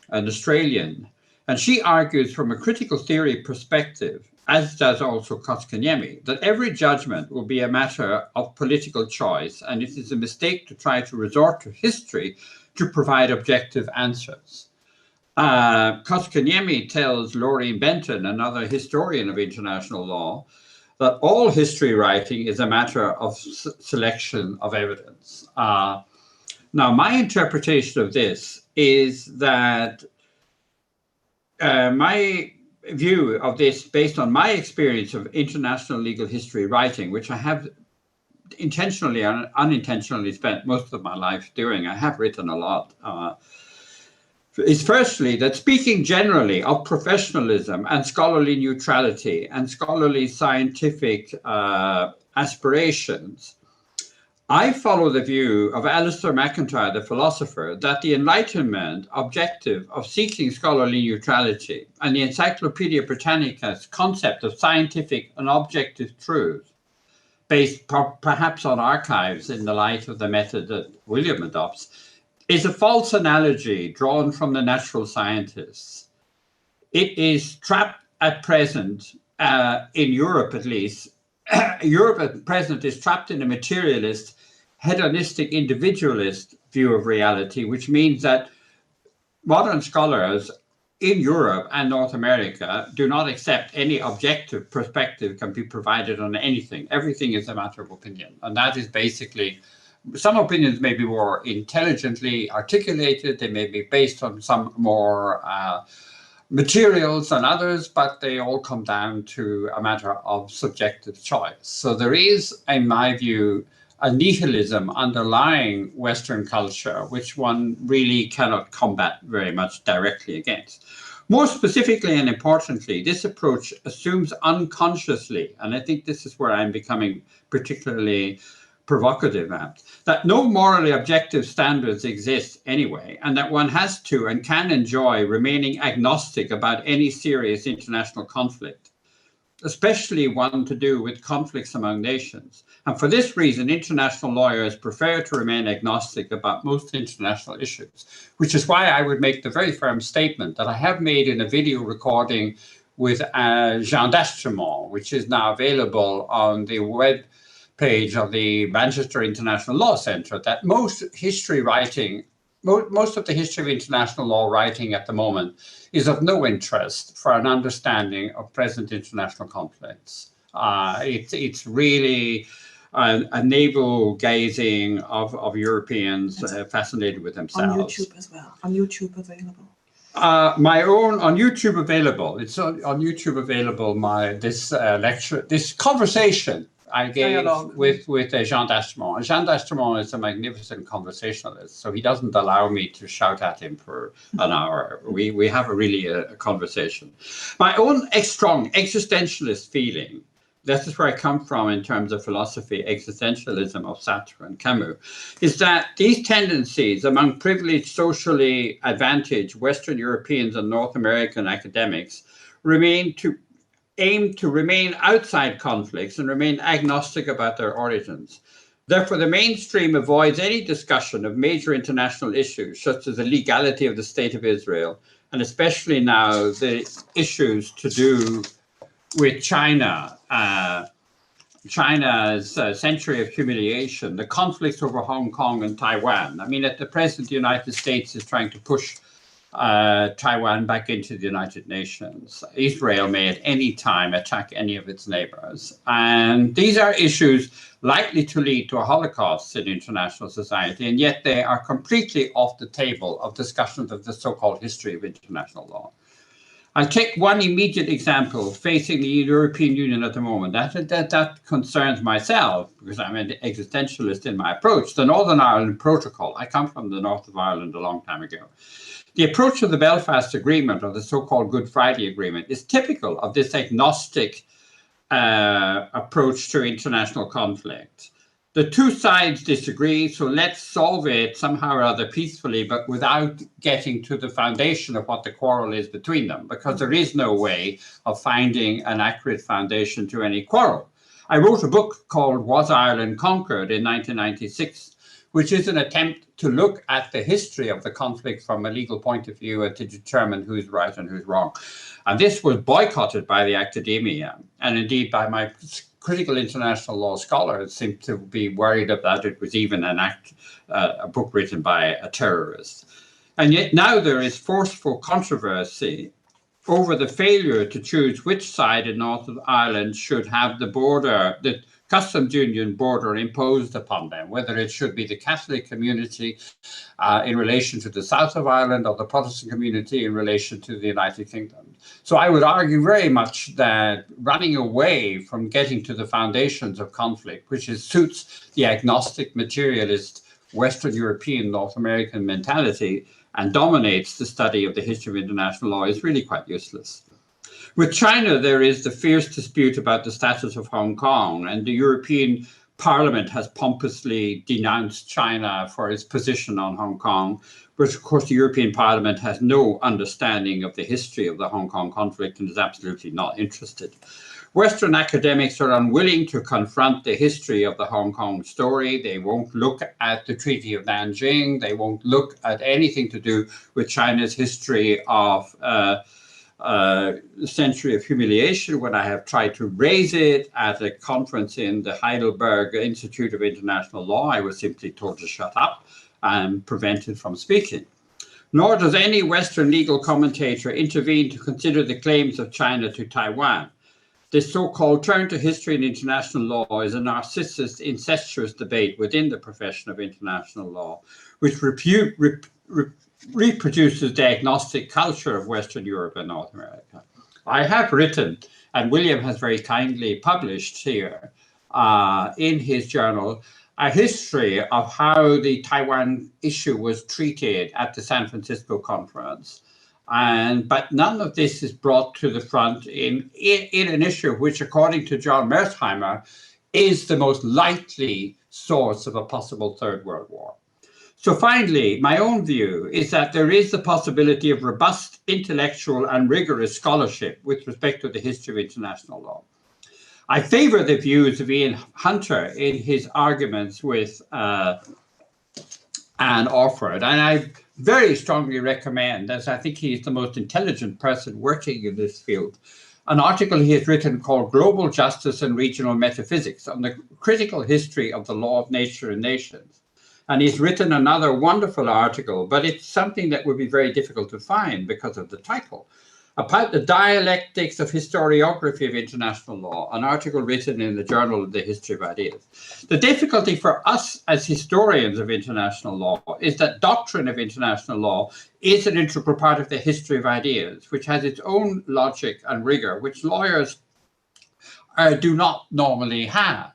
an Australian. And she argues from a critical theory perspective, as does also Kotkaniemi, that every judgment will be a matter of political choice, and it is a mistake to try to resort to history to provide objective answers. Kotkaniemi tells Lorraine Benton, another historian of international law, that all history writing is a matter of selection of evidence. Now, my interpretation of this is that my view of this, based on my experience of international legal history writing, which I have intentionally and unintentionally spent most of my life doing, I have written a lot, is firstly that speaking generally of professionalism and scholarly neutrality and scholarly scientific aspirations, I follow the view of Alistair MacIntyre, the philosopher, that the Enlightenment objective of seeking scholarly neutrality and the Encyclopedia Britannica's concept of scientific and objective truth, based perhaps on archives in the light of the method that William adopts, is a false analogy drawn from the natural scientists. It is trapped at present, in Europe at least. Europe at present is trapped in a materialist, hedonistic, individualist view of reality, which means that modern scholars in Europe and North America do not accept any objective perspective can be provided on anything. Everything is a matter of opinion. And that is basically, some opinions may be more intelligently articulated, they may be based on some more materials than others, but they all come down to a matter of subjective choice. So there is, in my view, a nihilism underlying Western culture, which one really cannot combat very much directly against. More specifically and importantly, this approach assumes unconsciously, and I think this is where I'm becoming particularly provocative at, that no morally objective standards exist anyway, and that one has to and can enjoy remaining agnostic about any serious international conflict. especially one to do with conflicts among nations. And for this reason, international lawyers prefer to remain agnostic about most international issues, which is why I would make the very firm statement that I have made in a video recording with Jean d'Astremont, which is now available on the web page of the Manchester International Law Centre, that most history writing, most of the history of international law writing at the moment is of no interest for an understanding of present international conflicts. It's really a navel gazing of Europeans fascinated with themselves. On YouTube as well. On YouTube available. My own on YouTube available. It's on YouTube available. This lecture, this conversation I gave with Jean d'Astremont. Jean d'Astremont is a magnificent conversationalist, so he doesn't allow me to shout at him for an hour. We have a conversation. My own strong existentialist feeling, this is where I come from in terms of philosophy, existentialism of Sartre and Camus, is that these tendencies among privileged, socially advantaged Western Europeans and North American academics aim to remain outside conflicts and remain agnostic about their origins. Therefore, the mainstream avoids any discussion of major international issues, such as the legality of the State of Israel, and especially now the issues to do with China, China's century of humiliation, the conflicts over Hong Kong and Taiwan. I mean, at the present, the United States is trying to push Taiwan back into the United Nations. Israel may at any time attack any of its neighbors. And these are issues likely to lead to a Holocaust in international society, and yet they are completely off the table of discussions of the so-called history of international law. I'll take one immediate example facing the European Union at the moment. That concerns myself because I'm an existentialist in my approach. The Northern Ireland Protocol. I come from the north of Ireland a long time ago. The approach of the Belfast Agreement, or the so-called Good Friday Agreement, is typical of this agnostic approach to international conflict. The two sides disagree, so let's solve it somehow or other peacefully, but without getting to the foundation of what the quarrel is between them, because there is no way of finding an accurate foundation to any quarrel. I wrote a book called Was Ireland Conquered in 1996, which is an attempt to look at the history of the conflict from a legal point of view and to determine who's right and who's wrong. And this was boycotted by the academia, and indeed by my critical international law scholars seemed to be worried about it was even a book written by a terrorist. And yet now there is forceful controversy over the failure to choose which side in Northern Ireland should have the customs union border imposed upon them, whether it should be the Catholic community in relation to the south of Ireland or the Protestant community in relation to the United Kingdom. So I would argue very much that running away from getting to the foundations of conflict, which suits the agnostic materialist Western European, North American mentality and dominates the study of the history of international law, is really quite useless. With China, there is the fierce dispute about the status of Hong Kong, and the European Parliament has pompously denounced China for its position on Hong Kong, but of course the European Parliament has no understanding of the history of the Hong Kong conflict and is absolutely not interested. Western academics are unwilling to confront the history of the Hong Kong story. They won't look at the Treaty of Nanjing. They won't look at anything to do with China's history of century of humiliation. When I have tried to raise it at a conference in the Heidelberg Institute of International Law, I was simply told to shut up and prevented from speaking. Nor does any Western legal commentator intervene to consider the claims of China to Taiwan. This so-called turn to history in international law is a narcissist, incestuous debate within the profession of international law, which reproduces the agnostic culture of Western Europe and North America. I have written, and William has very kindly published here in his journal, a history of how the Taiwan issue was treated at the San Francisco conference. But none of this is brought to the front in an issue which, according to John Mearsheimer, is the most likely source of a possible Third World War. So finally, my own view is that there is the possibility of robust intellectual and rigorous scholarship with respect to the history of international law. I favor the views of Ian Hunter in his arguments with Anne Orford, and I very strongly recommend, as I think he's the most intelligent person working in this field, an article he has written called Global Justice and Regional Metaphysics on the Critical History of the Law of Nature and Nations. And he's written another wonderful article, but it's something that would be very difficult to find because of the title, about the dialectics of historiography of international law, an article written in the Journal of the History of Ideas. The difficulty for us as historians of international law is that doctrine of international law is an integral part of the history of ideas, which has its own logic and rigor, which lawyers do not normally have.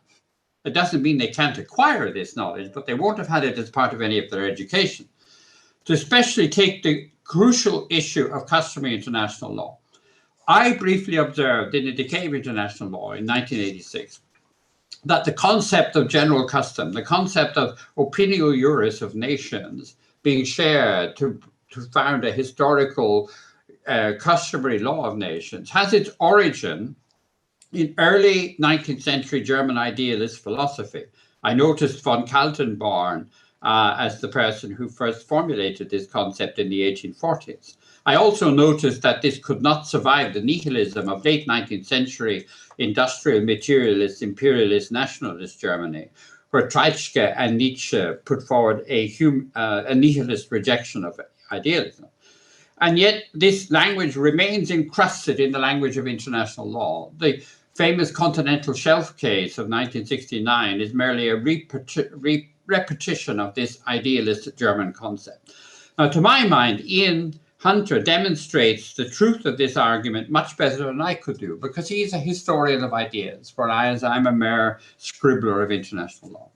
It doesn't mean they can't acquire this knowledge, but they won't have had it as part of any of their education. To especially take the crucial issue of customary international law. I briefly observed in the Decay of International Law in 1986 that the concept of general custom, the concept of opinio juris of nations being shared to found a historical customary law of nations has its origin in early 19th century German idealist philosophy. I noticed von Kaltenborn as the person who first formulated this concept in the 1840s. I also noticed that this could not survive the nihilism of late 19th century industrial materialist, imperialist, nationalist Germany, where Treitschke and Nietzsche put forward a nihilist rejection of idealism. And yet this language remains encrusted in the language of international law. The famous continental shelf case of 1969 is merely a repetition of this idealist German concept. Now, to my mind, Ian Hunter demonstrates the truth of this argument much better than I could do, because he's a historian of ideas, whereas I'm a mere scribbler of international law.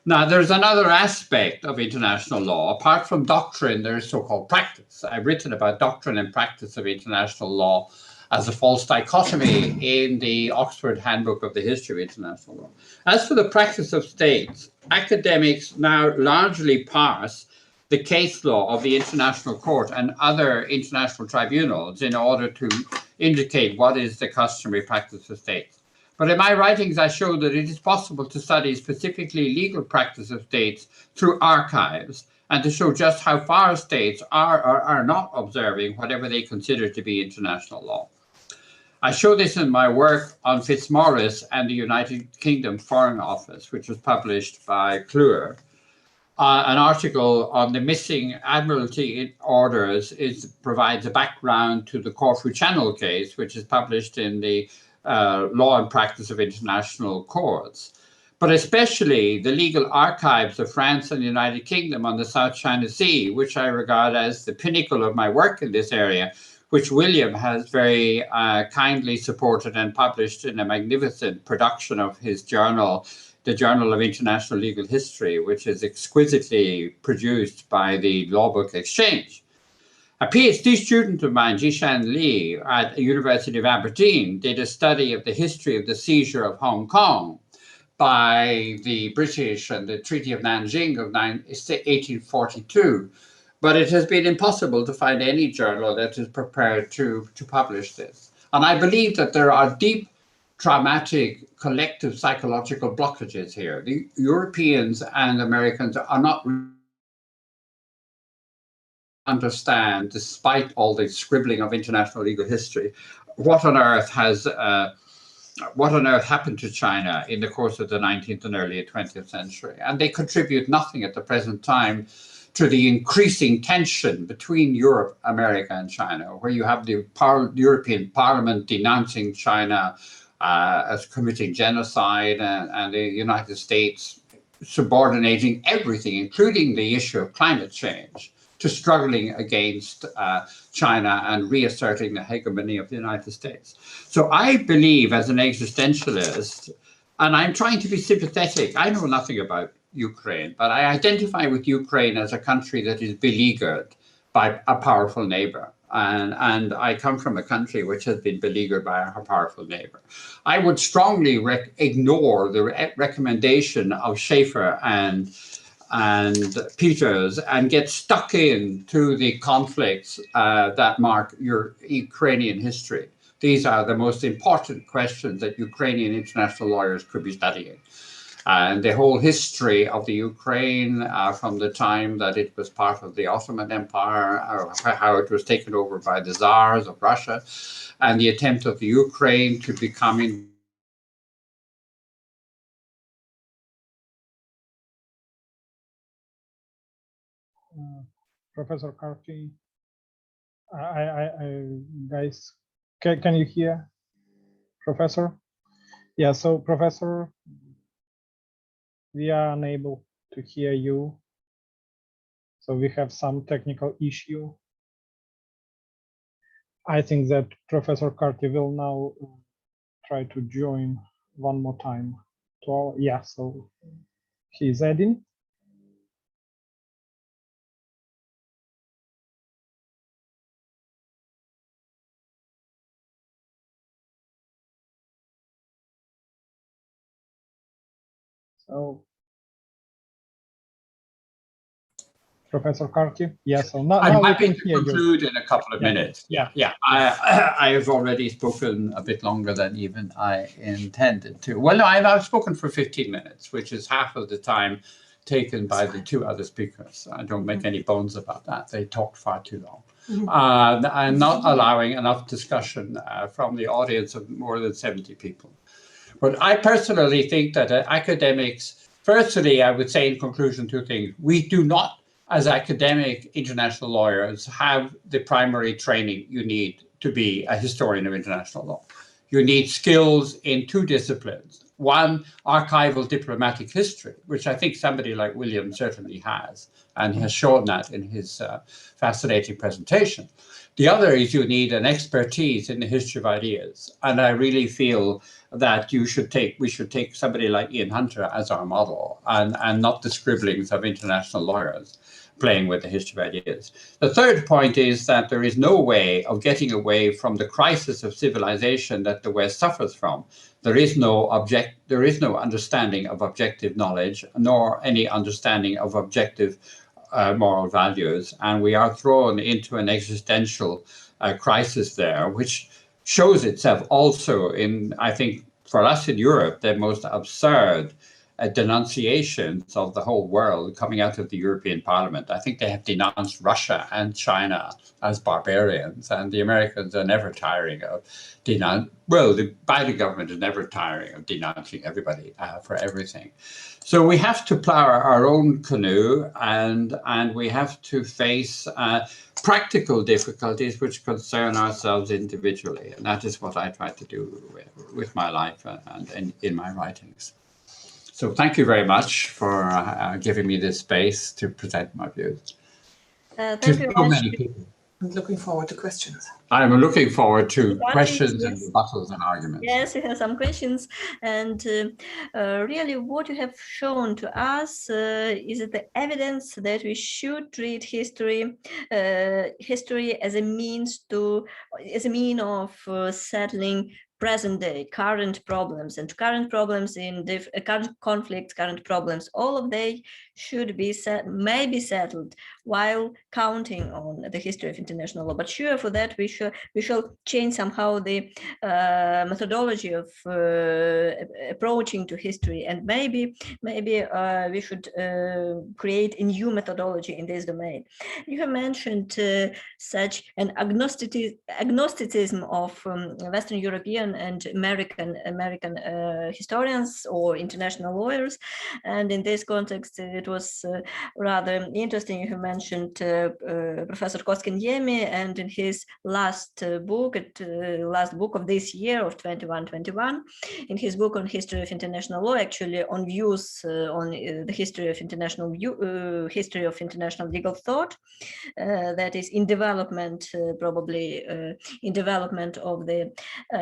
Now, there's another aspect of international law. Apart from doctrine, there's so-called practice. I've written about doctrine and practice of international law as a false dichotomy in the Oxford Handbook of the History of International Law. As for the practice of states, academics now largely parse the case law of the International Court and other international tribunals in order to indicate what is the customary practice of states. But in my writings, I show that it is possible to study specifically legal practice of states through archives and to show just how far states are or are not observing whatever they consider to be international law. I show this in my work on Fitzmaurice and the United Kingdom Foreign Office, which was published by Kluwer. An article on the missing admiralty orders provides a background to the Corfu Channel case, which is published in the Law and Practice of International Courts. But especially the legal archives of France and the United Kingdom on the South China Sea, which I regard as the pinnacle of my work in this area, which William has very kindly supported and published in a magnificent production of his journal, the Journal of International Legal History, which is exquisitely produced by the Law Book Exchange. A PhD student of mine, Jishan Li, at the University of Aberdeen, did a study of the history of the seizure of Hong Kong by the British and the Treaty of Nanjing of 1842. But it has been impossible to find any journal that is prepared to publish this. And I believe that there are deep, traumatic, collective psychological blockages here. The Europeans and Americans are not understand, despite all the scribbling of international legal history, what on earth happened to China in the course of the 19th and early 20th century. And they contribute nothing at the present time to the increasing tension between Europe, America, and China, where you have the European Parliament denouncing China as committing genocide, and the United States subordinating everything, including the issue of climate change, to struggling against China and reasserting the hegemony of the United States. So I believe, as an existentialist, and I'm trying to be sympathetic, I know nothing about Ukraine, but I identify with Ukraine as a country that is beleaguered by a powerful neighbor. And I come from a country which has been beleaguered by a powerful neighbor. I would strongly ignore the recommendation of Schaefer and Peters and get stuck into the conflicts that mark your Ukrainian history. These are the most important questions that Ukrainian international lawyers could be studying. And the whole history of the Ukraine from the time that it was part of the Ottoman Empire, how it was taken over by the Tsars of Russia, and the attempt of the Ukraine to become Professor Carty, guys, can you hear Professor? Yeah, so Professor, we are unable to hear you. So we have some technical issue. I think that Professor Carty will now try to join one more time. Yeah, so he's adding. So, Professor Carty, yes. So now, I'm happy to conclude in a couple of minutes. Yeah. I have already spoken a bit longer than even I intended to. Well, no, I've spoken for 15 minutes, which is half of the time taken by the two other speakers. I don't make any bones about that. They talked far too long. I'm not allowing enough discussion from the audience of more than 70 people. But I personally think that academics, firstly, I would say in conclusion two things. We do not, as academic international lawyers, have the primary training you need to be a historian of international law. You need skills in two disciplines. One, archival diplomatic history, which I think somebody like William certainly has, and has shown that in his fascinating presentation. The other is you need an expertise in the history of ideas. And I really feel that we should take somebody like Ian Hunter as our model, and not the scribblings of international lawyers playing with the history of ideas. The third point is that there is no way of getting away from the crisis of civilization that the West suffers from. There is no understanding of objective knowledge, nor any understanding of objective moral values, and we are thrown into an existential crisis there, which shows itself also in, I think, for us in Europe, the most absurd denunciations of the whole world coming out of the European Parliament. I think they have denounced Russia and China as barbarians, and the Americans are never tiring of the Biden government is never tiring of denouncing everybody for everything. So we have to plow our own canoe, and we have to face practical difficulties which concern ourselves individually. And that is what I try to do with my life and in my writings. So thank you very much for giving me this space to present my views. Thank you so many people. I'm looking forward to questions. I'm looking forward to questions and rebuttals and arguments. Yes, we have some questions, and really what you have shown to us is the evidence that we should treat history as a means of settling present day, current problems, and current problems in current conflicts, current problems. All of they should be may be settled while counting on the history of international law. But sure, for that we shall change somehow the methodology of approaching to history, and maybe we should create a new methodology in this domain. You have mentioned such an agnosticism of Western European and American historians or international lawyers, and in this context it was rather interesting. You have mentioned Professor Koskin-Yemi, and in his last book of this year of 21-21, in his book on history of international law, actually on views on the history of international legal thought, that is in development, probably in development of the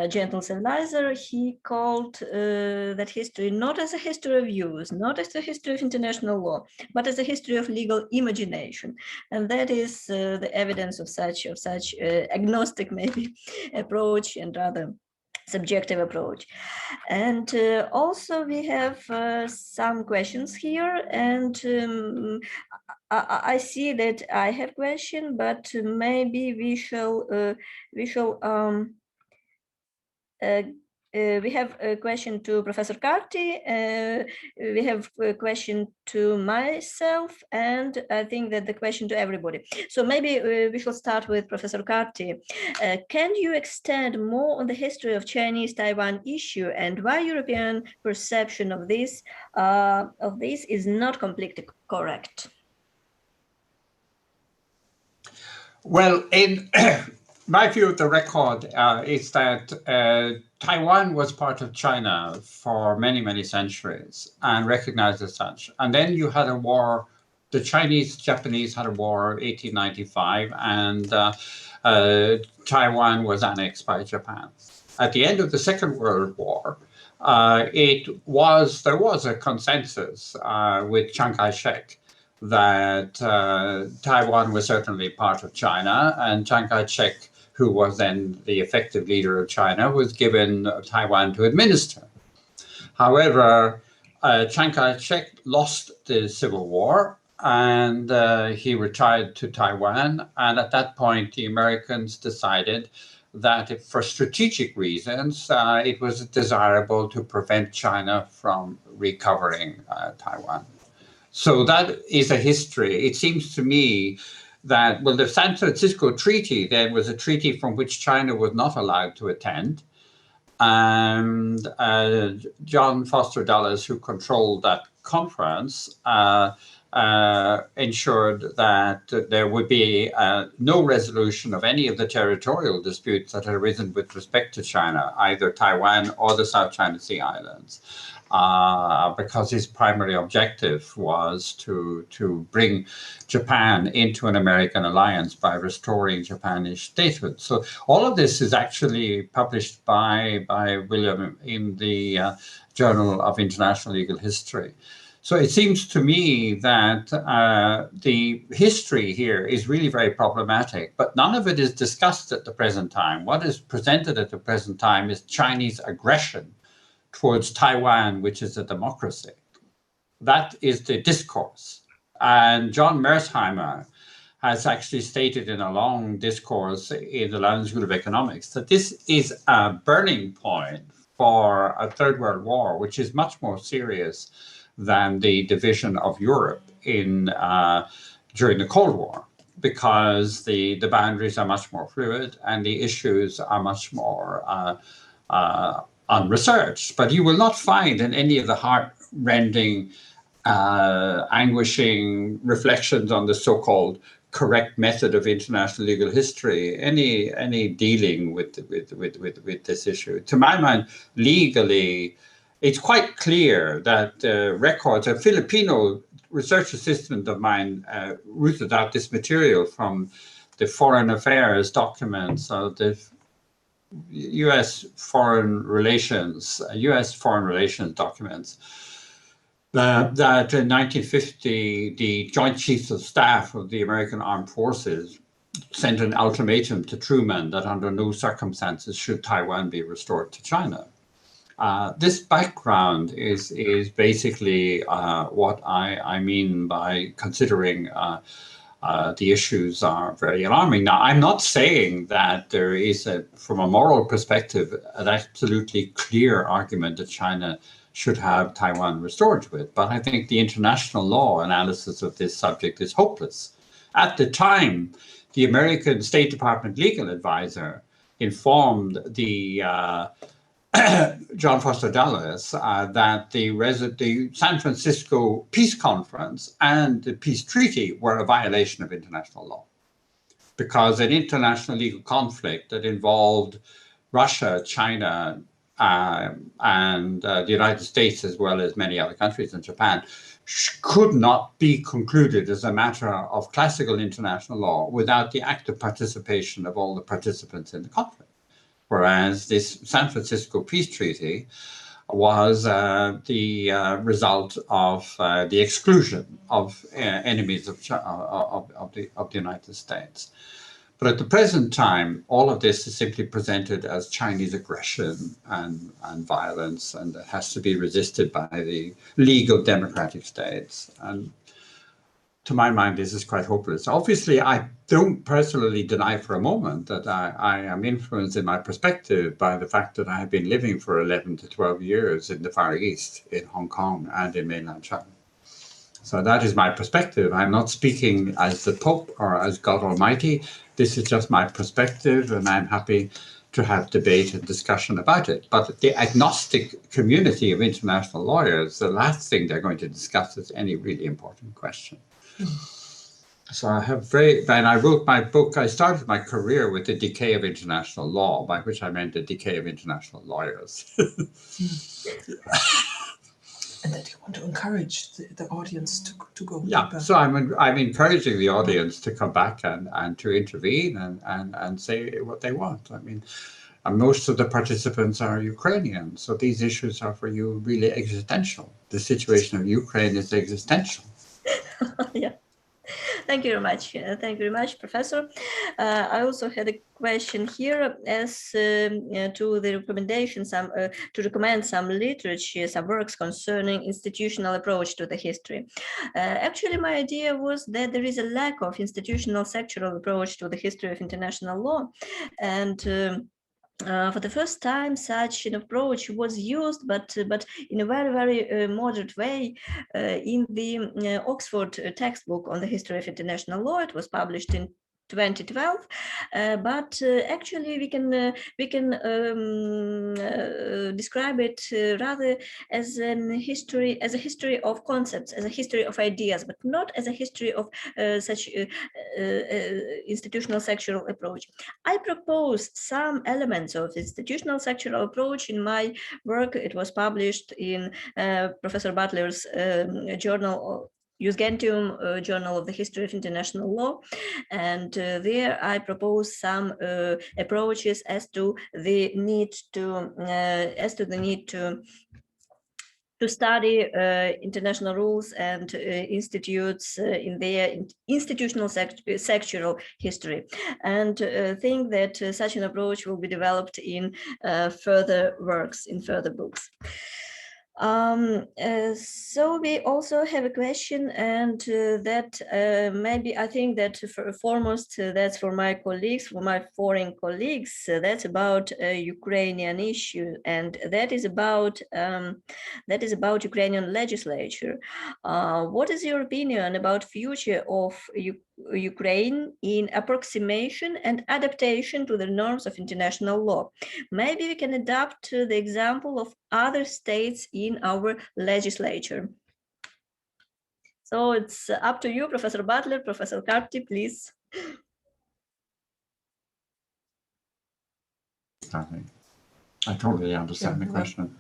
gentle civilizer, he called that history not as a history of views, not as a history of international law, but as a history of legal imagination. And that is the evidence of such agnostic maybe approach, and rather subjective approach. And also we have some questions here, and I see that I have question, but maybe we shall we have a question to Professor Carty, we have a question to myself, and I think that the question to everybody. So maybe we shall start with Professor Carty. Can you extend more on the history of Chinese-Taiwan issue and why European perception of this is not completely correct? Well, in my view of the record is that Taiwan was part of China for many, many centuries and recognized as such. And then you had a war, the Chinese-Japanese had a war in 1895, and Taiwan was annexed by Japan. At the end of the Second World War, there was a consensus with Chiang Kai-shek that Taiwan was certainly part of China, and Chiang Kai-shek, who was then the effective leader of China, was given Taiwan to administer. However, Chiang Kai-shek lost the Civil War, and he retired to Taiwan. And at that point, the Americans decided that for strategic reasons, it was desirable to prevent China from recovering Taiwan. So that is a history. It seems to me that, well, the San Francisco Treaty then was a treaty from which China was not allowed to attend. And John Foster Dulles, who controlled that conference, ensured that there would be no resolution of any of the territorial disputes that had arisen with respect to China, either Taiwan or the South China Sea Islands. Because his primary objective was to bring Japan into an American alliance by restoring Japanese statehood. So all of this is actually published by William in the Journal of International Legal History. So it seems to me that the history here is really very problematic, but none of it is discussed at the present time. What is presented at the present time is Chinese aggression towards Taiwan, which is a democracy. That is the discourse. And John Mersheimer has actually stated in a long discourse in the London School of Economics that this is a burning point for a Third World War, which is much more serious than the division of Europe during the Cold War, because the boundaries are much more fluid and the issues are much more unresearched. But you will not find in any of the heart-rending, anguishing reflections on the so-called correct method of international legal history any dealing with this issue. To my mind, legally, it's quite clear that records, a Filipino research assistant of mine rooted out this material from the foreign affairs documents of the U.S. foreign relations documents, that in 1950, the Joint Chiefs of Staff of the American Armed Forces sent an ultimatum to Truman that under no circumstances should Taiwan be restored to China. This background is basically what I mean by considering the issues are very alarming. Now, I'm not saying that there is, from a moral perspective, an absolutely clear argument that China should have Taiwan restored to it, but I think the international law analysis of this subject is hopeless. At the time, the American State Department legal advisor informed the John Foster Dulles that the San Francisco Peace Conference and the Peace Treaty were a violation of international law, because an international legal conflict that involved Russia, China, and the United States, as well as many other countries and Japan, could not be concluded as a matter of classical international law without the active participation of all the participants in the conflict. Whereas this San Francisco Peace Treaty was the result of the exclusion of enemies of the United States. But at the present time, all of this is simply presented as Chinese aggression and violence, and it has to be resisted by the legal democratic states. And to my mind, this is quite hopeless. Obviously, I don't personally deny for a moment that I am influenced in my perspective by the fact that I have been living for 11 to 12 years in the Far East, in Hong Kong and in mainland China. So that is my perspective. I'm not speaking as the Pope or as God Almighty. This is just my perspective, and I'm happy to have debate and discussion about it. But the agnostic community of international lawyers, the last thing they're going to discuss is any really important question. So when I wrote my book, I started my career with the decay of international law, by which I meant the decay of international lawyers. And that you want to encourage the audience to go yeah, deeper. So I'm encouraging the audience to come back and to intervene and say what they want. I mean, most of the participants are Ukrainian, so these issues are for you really existential. The situation of Ukraine is existential. Yeah. Thank you very much. Thank you very much, Professor. I also had a question here as to the recommendation, to recommend some literature, some works concerning institutional approach to the history. Actually, my idea was that there is a lack of institutional sectoral approach to the history of international law, and for the first time, such an approach was used, but in a very, very moderate way in the Oxford textbook on the history of international law. It was published in 2012, but actually we can describe it rather as a history of concepts, as a history of ideas, but not as a history of such institutional sectoral approach. I propose some elements of institutional sectoral approach in my work. It was published in Professor Butler's journal, Jus Gentium, Journal of the History of International Law, and there I propose some approaches as to the need to study international rules and institutes in their institutional sectoral history, and think that such an approach will be developed in further works, in further books. So we also have a question, and that maybe I think that foremost that's for my colleagues, for my foreign colleagues, that's about a Ukrainian issue, and that is about Ukrainian legislature. What is your opinion about future of Ukraine in approximation and adaptation to the norms of international law? Maybe we can adapt the example of other states in our legislature. So it's up to you, Professor Butler, Professor Carty, please. I totally understand the question.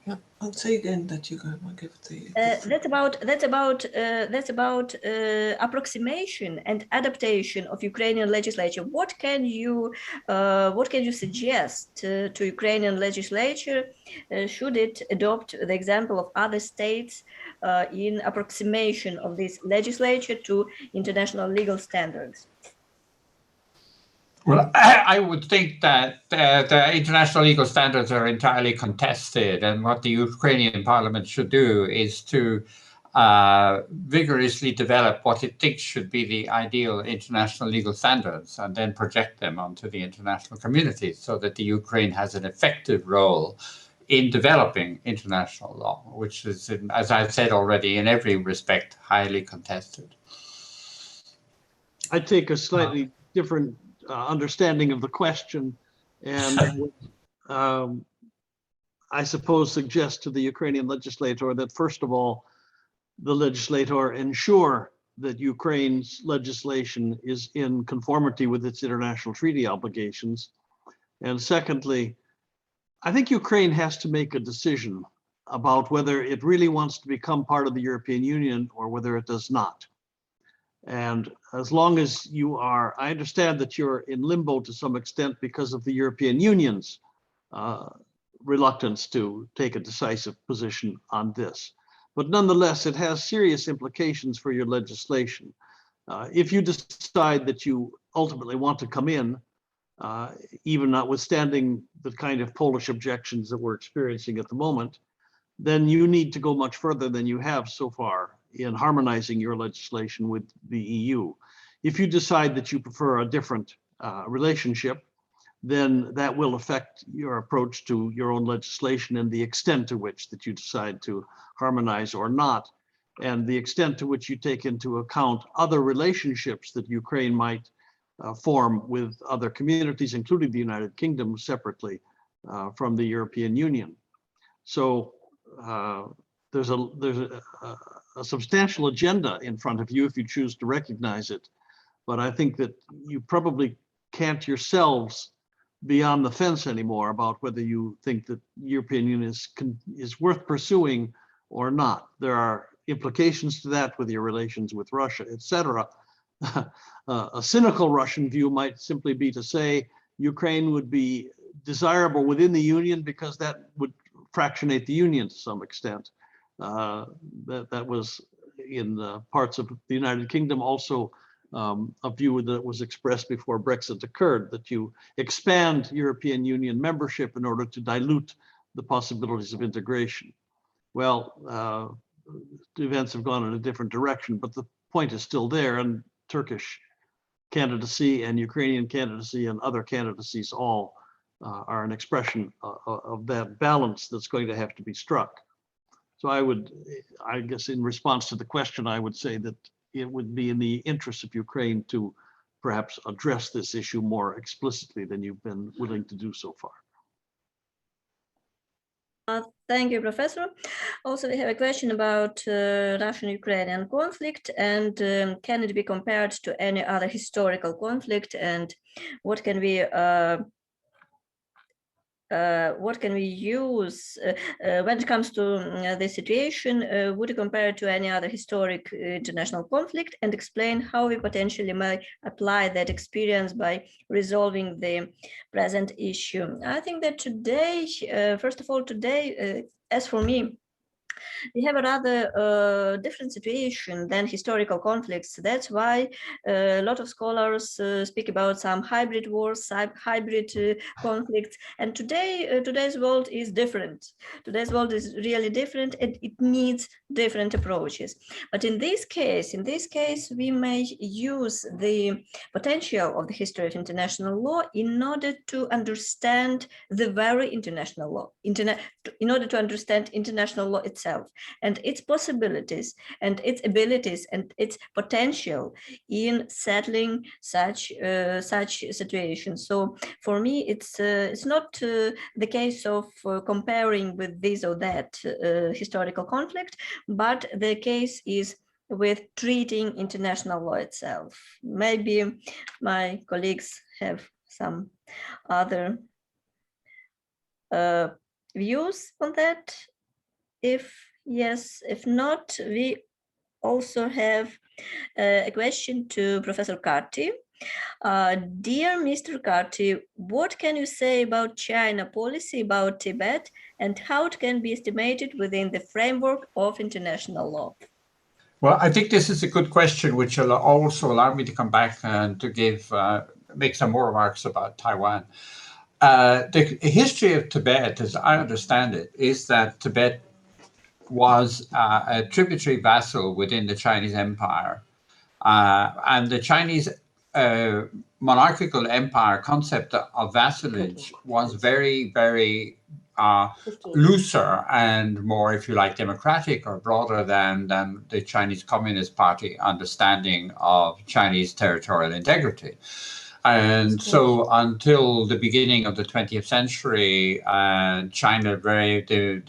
Yeah, I'll say again that you're going to give the. That's about approximation and adaptation of Ukrainian legislature. What can you suggest to Ukrainian legislature? Should it adopt the example of other states in approximation of this legislature to international legal standards? Well, I would think that the international legal standards are entirely contested, and what the Ukrainian parliament should do is to vigorously develop what it thinks should be the ideal international legal standards, and then project them onto the international community so that the Ukraine has an effective role in developing international law, which is, as I've said already, in every respect, highly contested. I take a slightly different understanding of the question, and I suppose suggest to the Ukrainian legislator that, first of all, the legislator ensure that Ukraine's legislation is in conformity with its international treaty obligations. And secondly, I think Ukraine has to make a decision about whether it really wants to become part of the European Union or whether it does not. And as long as you are, I understand that you're in limbo to some extent because of the European Union's reluctance to take a decisive position on this. But nonetheless, it has serious implications for your legislation. If you decide that you ultimately want to come in, even notwithstanding the kind of Polish objections that we're experiencing at the moment, then you need to go much further than you have so far in harmonizing your legislation with the EU. If you decide that you prefer a different relationship, then that will affect your approach to your own legislation and the extent to which that you decide to harmonize or not, and the extent to which you take into account other relationships that Ukraine might form with other communities, including the United Kingdom, separately from the European Union. So there's a substantial agenda in front of you if you choose to recognize it. But I think that you probably can't yourselves be on the fence anymore about whether you think that European Union is worth pursuing or not. There are implications to that with your relations with Russia, etc. A cynical Russian view might simply be to say Ukraine would be desirable within the Union because that would fractionate the Union to some extent. That was in parts of the United Kingdom also a view that was expressed before Brexit occurred, that you expand European Union membership in order to dilute the possibilities of integration. Well, the events have gone in a different direction, but the point is still there, and Turkish candidacy and Ukrainian candidacy and other candidacies all are an expression of that balance that's going to have to be struck. So I guess in response to the question, I would say that it would be in the interest of Ukraine to perhaps address this issue more explicitly than you've been willing to do so far. Thank you, Professor. Also, we have a question about Russian-Ukrainian conflict, and can it be compared to any other historical conflict, and what can we use when it comes to this situation? Would you compare it to any other historic international conflict and explain how we potentially may apply that experience by resolving the present issue? I think that today, first of all, today, as for me, we have a rather different situation than historical conflicts. That's why a lot of scholars speak about some hybrid wars, hybrid conflicts. And today, today's world is different. Today's world is really different, and it needs different approaches. But in this case, we may use the potential of the history of international law in order to understand the very international law, in order to understand international law itself and its possibilities and its abilities and its potential in settling such situations. So for me, it's not the case of comparing with this or that historical conflict, but the case is with treating international law itself. Maybe my colleagues have some other views on that. If yes, if not, we also have a question to Professor Carty. Dear Mr. Carty, what can you say about China policy about Tibet and how it can be estimated within the framework of international law? Well, I think this is a good question, which will also allow me to come back and to make some more remarks about Taiwan. The history of Tibet, as I understand it, is that Tibet was a tributary vassal within the Chinese Empire. And the Chinese monarchical empire concept of vassalage was very, very looser and more, if you like, democratic or broader than the Chinese Communist Party understanding of Chinese territorial integrity. And so until the beginning of the 20th century, China, the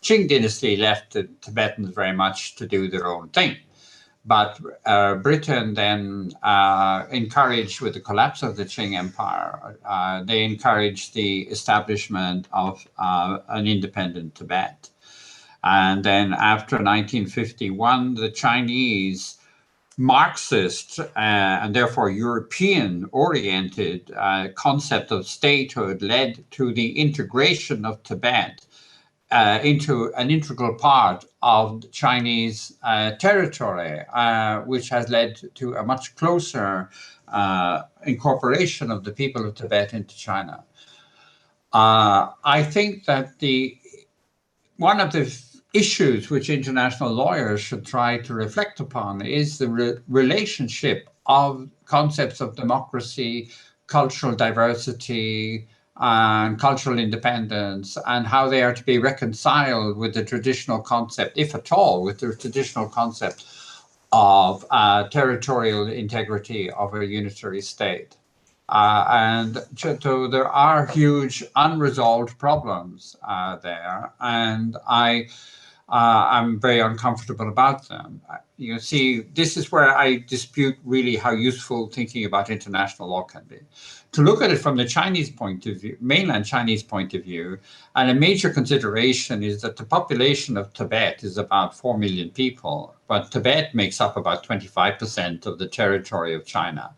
Qing dynasty left the Tibetans very much to do their own thing. But Britain then encouraged, with the collapse of the Qing Empire, they encouraged the establishment of an independent Tibet. And then after 1951, the Chinese Marxist and therefore European-oriented concept of statehood led to the integration of Tibet into an integral part of Chinese territory, which has led to a much closer incorporation of the people of Tibet into China. I think that one of the issues which international lawyers should try to reflect upon is the relationship of concepts of democracy, cultural diversity, and cultural independence, and how they are to be reconciled with the traditional concept, if at all, with the traditional concept of territorial integrity of a unitary state. And so there are huge unresolved problems there, and I'm very uncomfortable about them. You see, this is where I dispute really how useful thinking about international law can be. To look at it from the Chinese point of view, mainland Chinese point of view, and a major consideration is that the population of Tibet is about 4 million people, but Tibet makes up about 25% of the territory of China.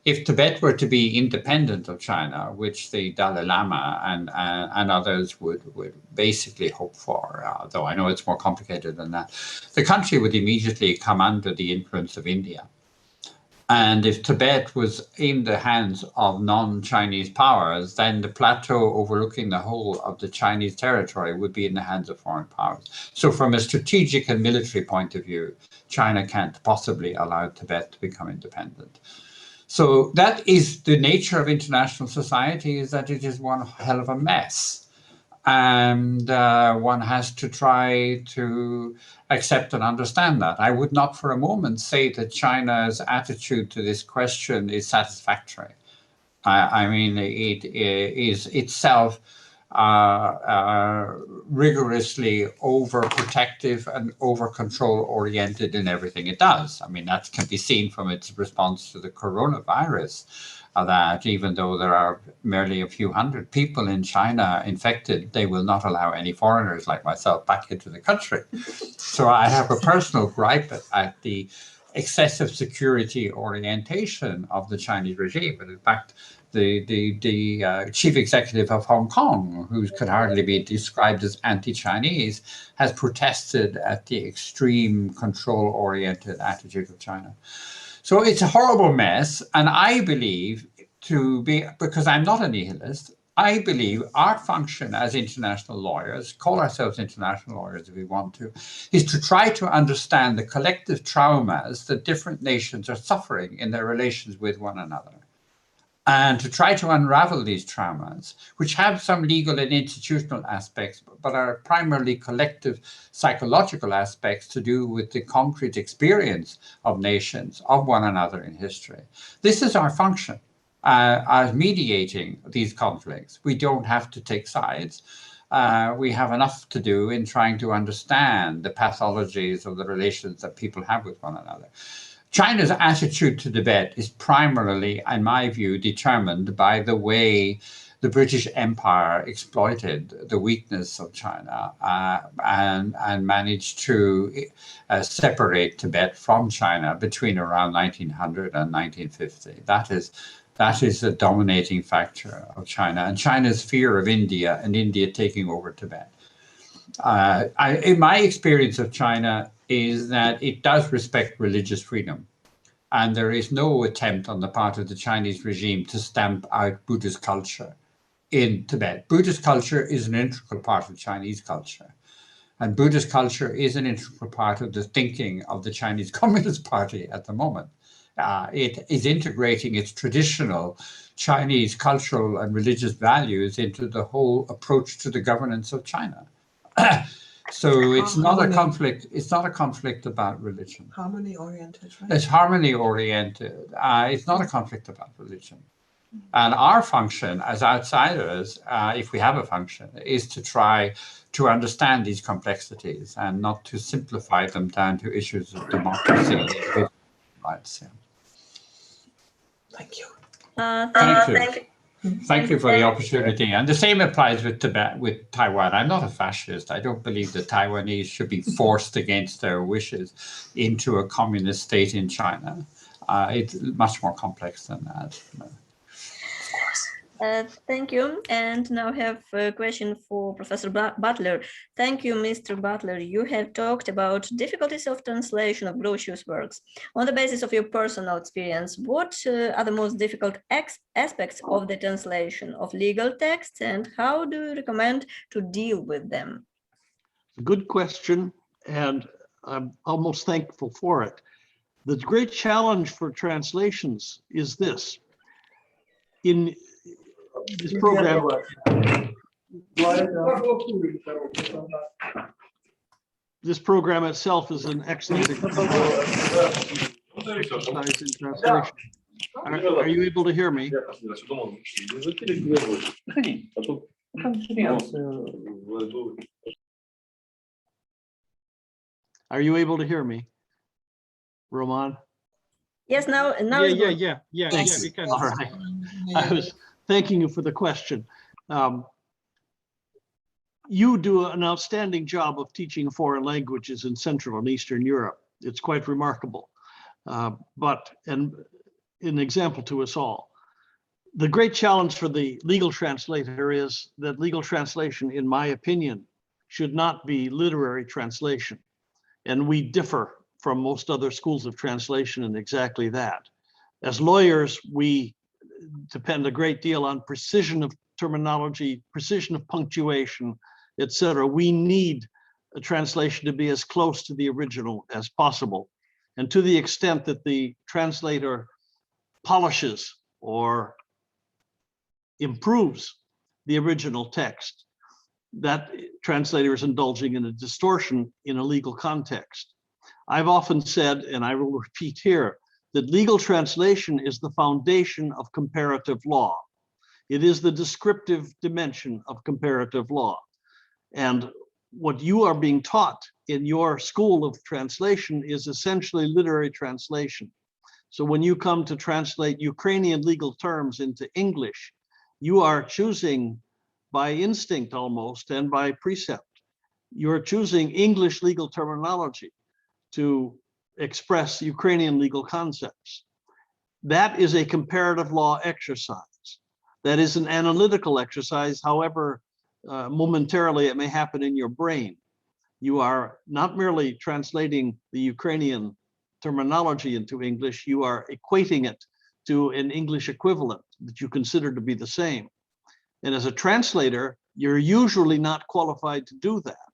If Tibet were to be independent of China, which the Dalai Lama and others would basically hope for, though I know it's more complicated than that, the country would immediately come under the influence of India. And if Tibet was in the hands of non-Chinese powers, then the plateau overlooking the whole of the Chinese territory would be in the hands of foreign powers. So from a strategic and military point of view, China can't possibly allow Tibet to become independent. So that is the nature of international society, is that it is one hell of a mess. And one has to try to accept and understand that. I would not for a moment say that China's attitude to this question is satisfactory. I mean, it is itself rigorously overprotective and over-control oriented in everything it does. I mean, that can be seen from its response to the coronavirus, that even though there are merely a few hundred people in China infected, they will not allow any foreigners like myself back into the country. So I have a personal gripe at the excessive security orientation of the Chinese regime. And in fact, the chief executive of Hong Kong, who could hardly be described as anti-Chinese, has protested at the extreme control-oriented attitude of China. So it's a horrible mess, and I believe because I'm not a nihilist, I believe our function as international lawyers, call ourselves international lawyers if we want to, is to try to understand the collective traumas that different nations are suffering in their relations with one another, and to try to unravel these traumas, which have some legal and institutional aspects, but are primarily collective psychological aspects to do with the concrete experience of nations, of one another in history. This is our function as mediating these conflicts. We don't have to take sides. We have enough to do in trying to understand the pathologies of the relations that people have with one another. China's attitude to Tibet is primarily, in my view, determined by the way the British Empire exploited the weakness of China and managed to separate Tibet from China between around 1900 and 1950. That is the dominating factor of China, and China's fear of India and India taking over Tibet. In my experience of China is that it does respect religious freedom, and there is no attempt on the part of the Chinese regime to stamp out Buddhist culture in Tibet. Buddhist culture is an integral part of Chinese culture, and Buddhist culture is an integral part of the thinking of the Chinese Communist Party at the moment. It is integrating its traditional Chinese cultural and religious values into the whole approach to the governance of China. So it's not a conflict. It's not a conflict about religion. Harmony oriented, right? It's harmony oriented. It's not a conflict about religion. And our function as outsiders, if we have a function, is to try to understand these complexities and not to simplify them down to issues of democracy and individual rights. Yeah. Thank you. Thank you for the opportunity. And the same applies with Tibet, with Taiwan. I'm not a fascist. I don't believe the Taiwanese should be forced against their wishes into a communist state in China. It's much more complex than that. Of course. Thank you. And now I have a question for Professor Butler. Thank you, Mr. Butler. You have talked about difficulties of translation of Grotius' works. On the basis of your personal experience, what are the most difficult aspects of the translation of legal texts, and how do you recommend to deal with them? Good question, and I'm almost thankful for it. The great challenge for translations is this. In this program, itself is an excellent exercise in translation. Are you able to hear me? Are you able to hear me, Roman? Yes, now Yeah, we can. All right. I was thanking you for the question. You do an outstanding job of teaching foreign languages in Central and Eastern Europe. It's quite remarkable. And an example to us all. The great challenge for the legal translator is that legal translation, in my opinion, should not be literary translation. And we differ from most other schools of translation in exactly that. As lawyers, we depend a great deal on precision of terminology, precision of punctuation, etc. We need a translation to be as close to the original as possible. And to the extent that the translator polishes or improves the original text, that translator is indulging in a distortion in a legal context. I've often said, and I will repeat here, that legal translation is the foundation of comparative law. It is the descriptive dimension of comparative law. And what you are being taught in your school of translation is essentially literary translation. So when you come to translate Ukrainian legal terms into English, you are choosing by instinct almost and by precept. You're choosing English legal terminology to express Ukrainian legal concepts. That is a comparative law exercise. That is an analytical exercise, however momentarily it may happen in your brain. You are not merely translating the Ukrainian terminology into English, you are equating it to an English equivalent that you consider to be the same. And as a translator, you're usually not qualified to do that,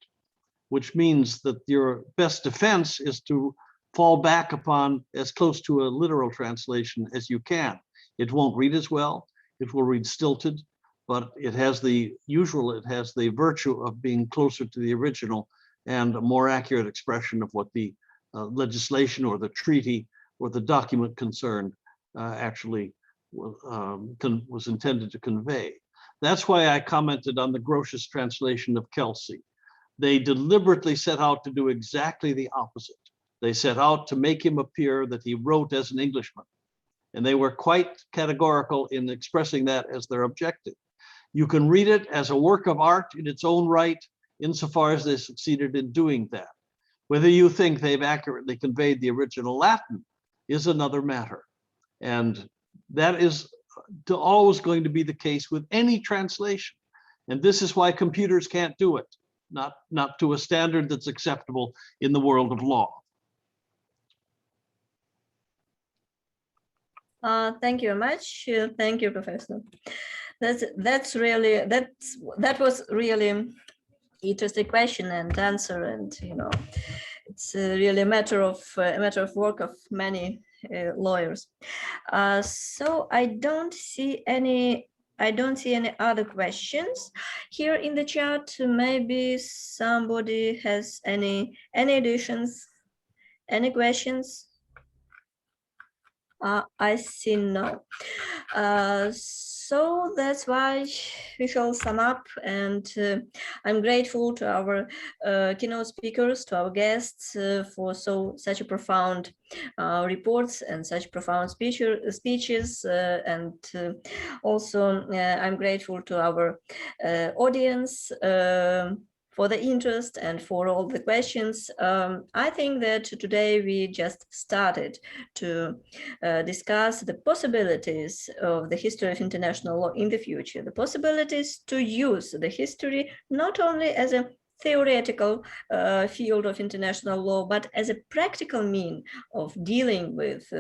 which means that your best defense is to fall back upon as close to a literal translation as you can. It won't read as well, it will read stilted, but it has the virtue of being closer to the original and a more accurate expression of what the legislation or the treaty or the document concerned actually was intended to convey. That's why I commented on the Grotius translation of Kelsey. They deliberately set out to do exactly the opposite. They set out to make him appear that he wrote as an Englishman. And they were quite categorical in expressing that as their objective. You can read it as a work of art in its own right, insofar as they succeeded in doing that. Whether you think they've accurately conveyed the original Latin is another matter. And that is always going to be the case with any translation. And this is why computers can't do it, not to a standard that's acceptable in the world of law. Thank you very much. Thank you, Professor. That was really interesting question and answer, and it's really a matter of work of many lawyers. So I don't see any other questions here in the chat. Maybe somebody has any additions, any questions? I see no. So that's why we shall sum up, and I'm grateful to our keynote speakers, to our guests for such a profound reports and such profound speeches, and also I'm grateful to our audience for the interest and for all the questions. I think that today we just started to discuss the possibilities of the history of international law in the future, the possibilities to use the history not only as a theoretical field of international law, but as a practical mean of dealing with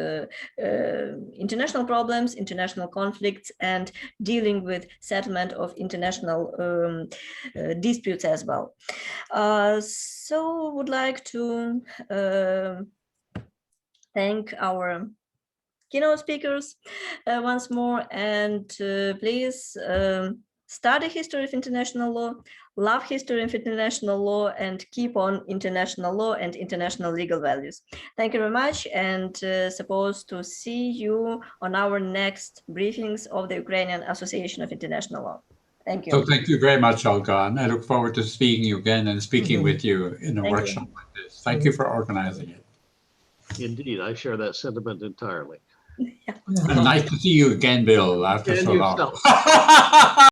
international problems, international conflicts, and dealing with settlement of international disputes as well. So would like to thank our keynote speakers once more, and please study history of international law, love history of international law, and keep on international law and international legal values. Thank you very much, and supposed to see you on our next briefings of the Ukrainian Association of International Law. Thank you. So thank you very much, Olga, and I look forward to seeing you again and speaking with you in a workshop like this. Thank you for organizing it. Indeed, I share that sentiment entirely. Yeah. And nice to see you again, Bill, after And so long. yourself.